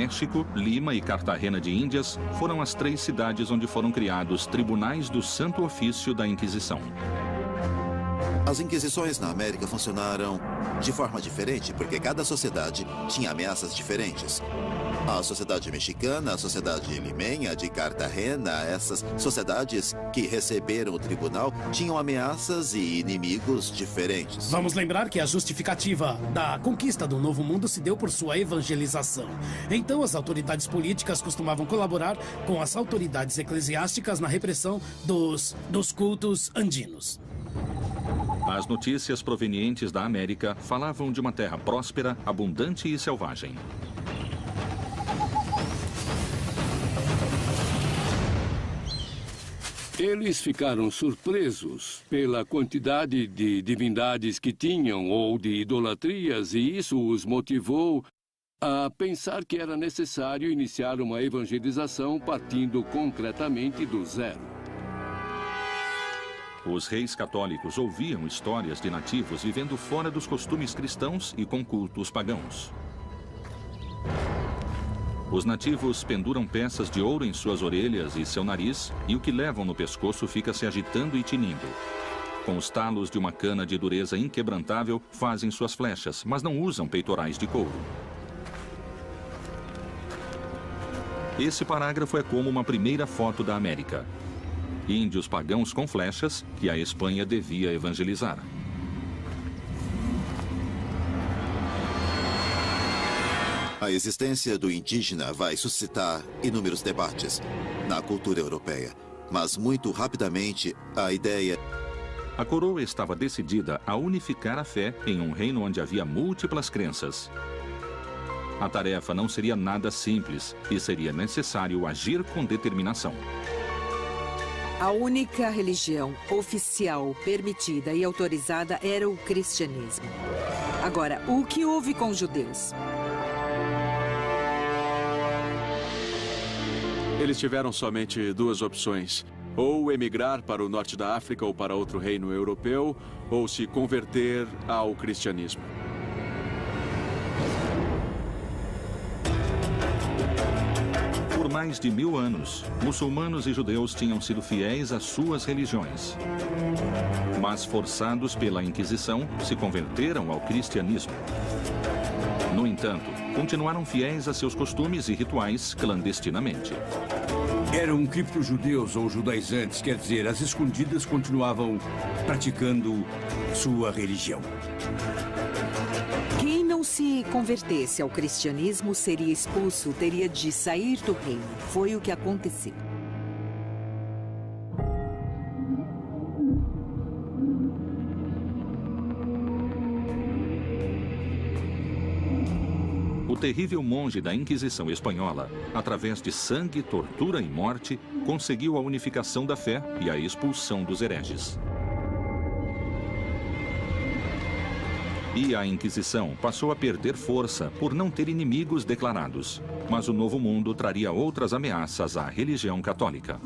México, Lima e Cartagena de Índias foram as 3 cidades onde foram criados tribunais do Santo Ofício da Inquisição. As inquisições na América funcionaram de forma diferente, porque cada sociedade tinha ameaças diferentes. A sociedade mexicana, a sociedade limenha de Cartagena, essas sociedades que receberam o tribunal tinham ameaças e inimigos diferentes. Vamos lembrar que a justificativa da conquista do Novo Mundo se deu por sua evangelização. Então, as autoridades políticas costumavam colaborar com as autoridades eclesiásticas na repressão dos cultos andinos. As notícias provenientes da América falavam de uma terra próspera, abundante e selvagem. Eles ficaram surpresos pela quantidade de divindades que tinham ou de idolatrias, e isso os motivou a pensar que era necessário iniciar uma evangelização partindo concretamente do zero. Os reis católicos ouviam histórias de nativos vivendo fora dos costumes cristãos e com cultos pagãos. Os nativos penduram peças de ouro em suas orelhas e seu nariz, e o que levam no pescoço fica se agitando e tinindo. Com os talos de uma cana de dureza inquebrantável, fazem suas flechas, mas não usam peitorais de couro. Esse parágrafo é como uma primeira foto da América. Índios pagãos com flechas que a Espanha devia evangelizar. A existência do indígena vai suscitar inúmeros debates na cultura europeia, mas muito rapidamente a ideia... A coroa estava decidida a unificar a fé em um reino onde havia múltiplas crenças. A tarefa não seria nada simples e seria necessário agir com determinação. A única religião oficial, permitida e autorizada era o cristianismo. Agora, o que houve com os judeus? Eles tiveram somente 2 opções. Ou emigrar para o norte da África ou para outro reino europeu, ou se converter ao cristianismo. Por mais de 1000 anos, muçulmanos e judeus tinham sido fiéis às suas religiões. Mas, forçados pela Inquisição, se converteram ao cristianismo. No entanto, continuaram fiéis a seus costumes e rituais clandestinamente. Eram cripto-judeus ou judaizantes, quer dizer, as escondidas continuavam praticando sua religião. Quem não se convertesse ao cristianismo seria expulso, teria de sair do reino. Foi o que aconteceu. O terrível monge da Inquisição Espanhola, através de sangue, tortura e morte, conseguiu a unificação da fé e a expulsão dos hereges. E a Inquisição passou a perder força por não ter inimigos declarados. Mas o Novo Mundo traria outras ameaças à religião católica.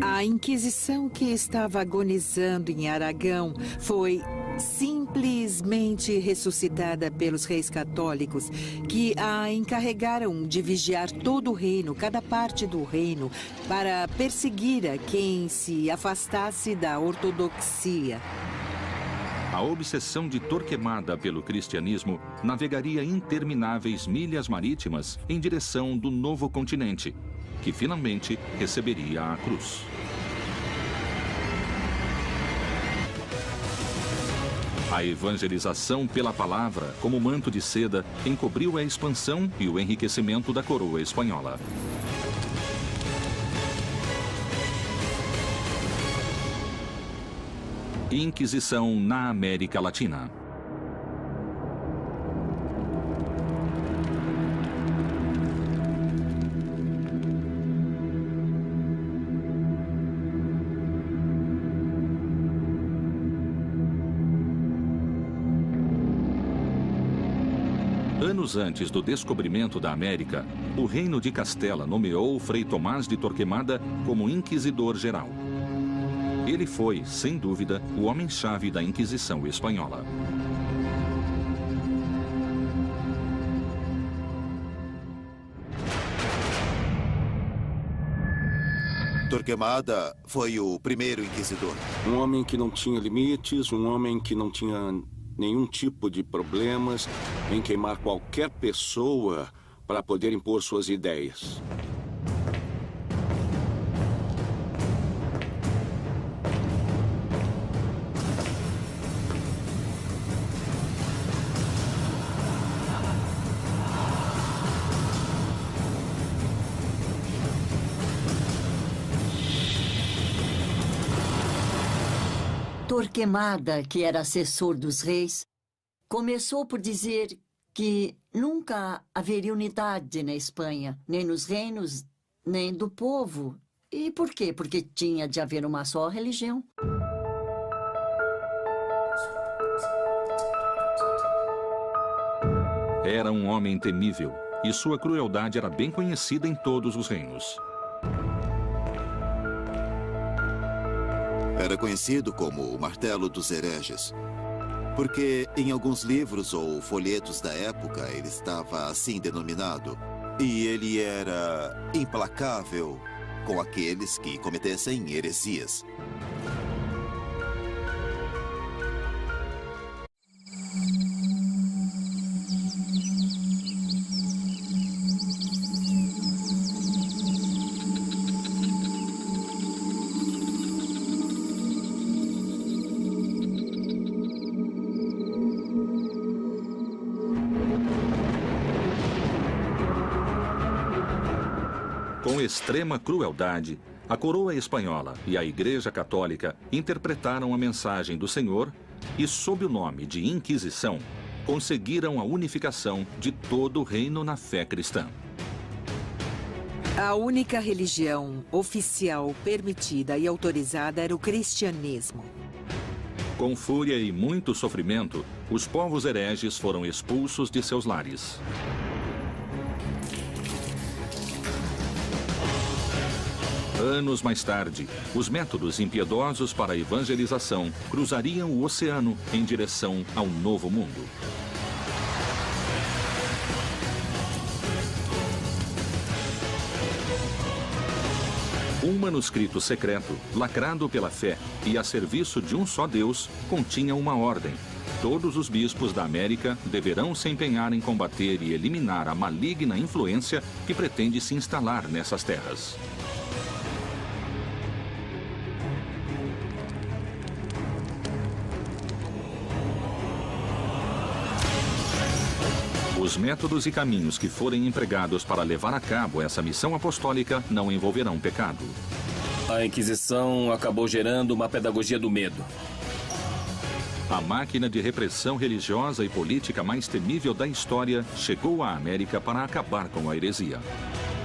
A Inquisição que estava agonizando em Aragão foi simplesmente ressuscitada pelos reis católicos, que a encarregaram de vigiar todo o reino, cada parte do reino, para perseguir a quem se afastasse da ortodoxia. A obsessão de Torquemada pelo cristianismo navegaria intermináveis milhas marítimas em direção do novo continente, que finalmente receberia a cruz. A evangelização pela palavra, como manto de seda, encobriu a expansão e o enriquecimento da coroa espanhola. Inquisição na América Latina. Anos antes do descobrimento da América, o Reino de Castela nomeou Frei Tomás de Torquemada como Inquisidor Geral. Ele foi, sem dúvida, o homem-chave da Inquisição Espanhola. Torquemada foi o primeiro inquisidor. Um homem que não tinha limites, um homem que não tinha nenhum tipo de problemas em queimar qualquer pessoa para poder impor suas ideias. Torquemada, que era assessor dos reis, começou por dizer que nunca haveria unidade na Espanha, nem nos reinos, nem do povo. E por quê? Porque tinha de haver uma só religião. Era um homem temível, e sua crueldade era bem conhecida em todos os reinos. Era conhecido como o Martelo dos Hereges, porque em alguns livros ou folhetos da época ele estava assim denominado. E ele era implacável com aqueles que cometessem heresias. Com extrema crueldade, a coroa espanhola e a Igreja Católica interpretaram a mensagem do Senhor e, sob o nome de Inquisição, conseguiram a unificação de todo o reino na fé cristã. A única religião oficial permitida e autorizada era o cristianismo. Com fúria e muito sofrimento, os povos hereges foram expulsos de seus lares. Anos mais tarde, os métodos impiedosos para a evangelização cruzariam o oceano em direção ao Novo Mundo. Um manuscrito secreto, lacrado pela fé e a serviço de um só Deus, continha uma ordem. Todos os bispos da América deverão se empenhar em combater e eliminar a maligna influência que pretende se instalar nessas terras. Os métodos e caminhos que forem empregados para levar a cabo essa missão apostólica não envolverão pecado. A Inquisição acabou gerando uma pedagogia do medo. A máquina de repressão religiosa e política mais temível da história chegou à América para acabar com a heresia.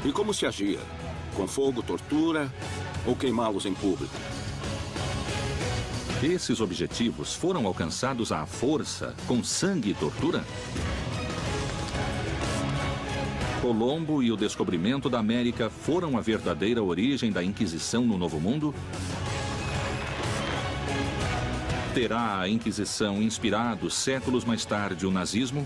E como se agia? Com fogo, tortura ou queimá-los em público? Esses objetivos foram alcançados à força, com sangue e tortura? Colombo e o descobrimento da América foram a verdadeira origem da Inquisição no Novo Mundo? Terá a Inquisição inspirado séculos mais tarde o nazismo?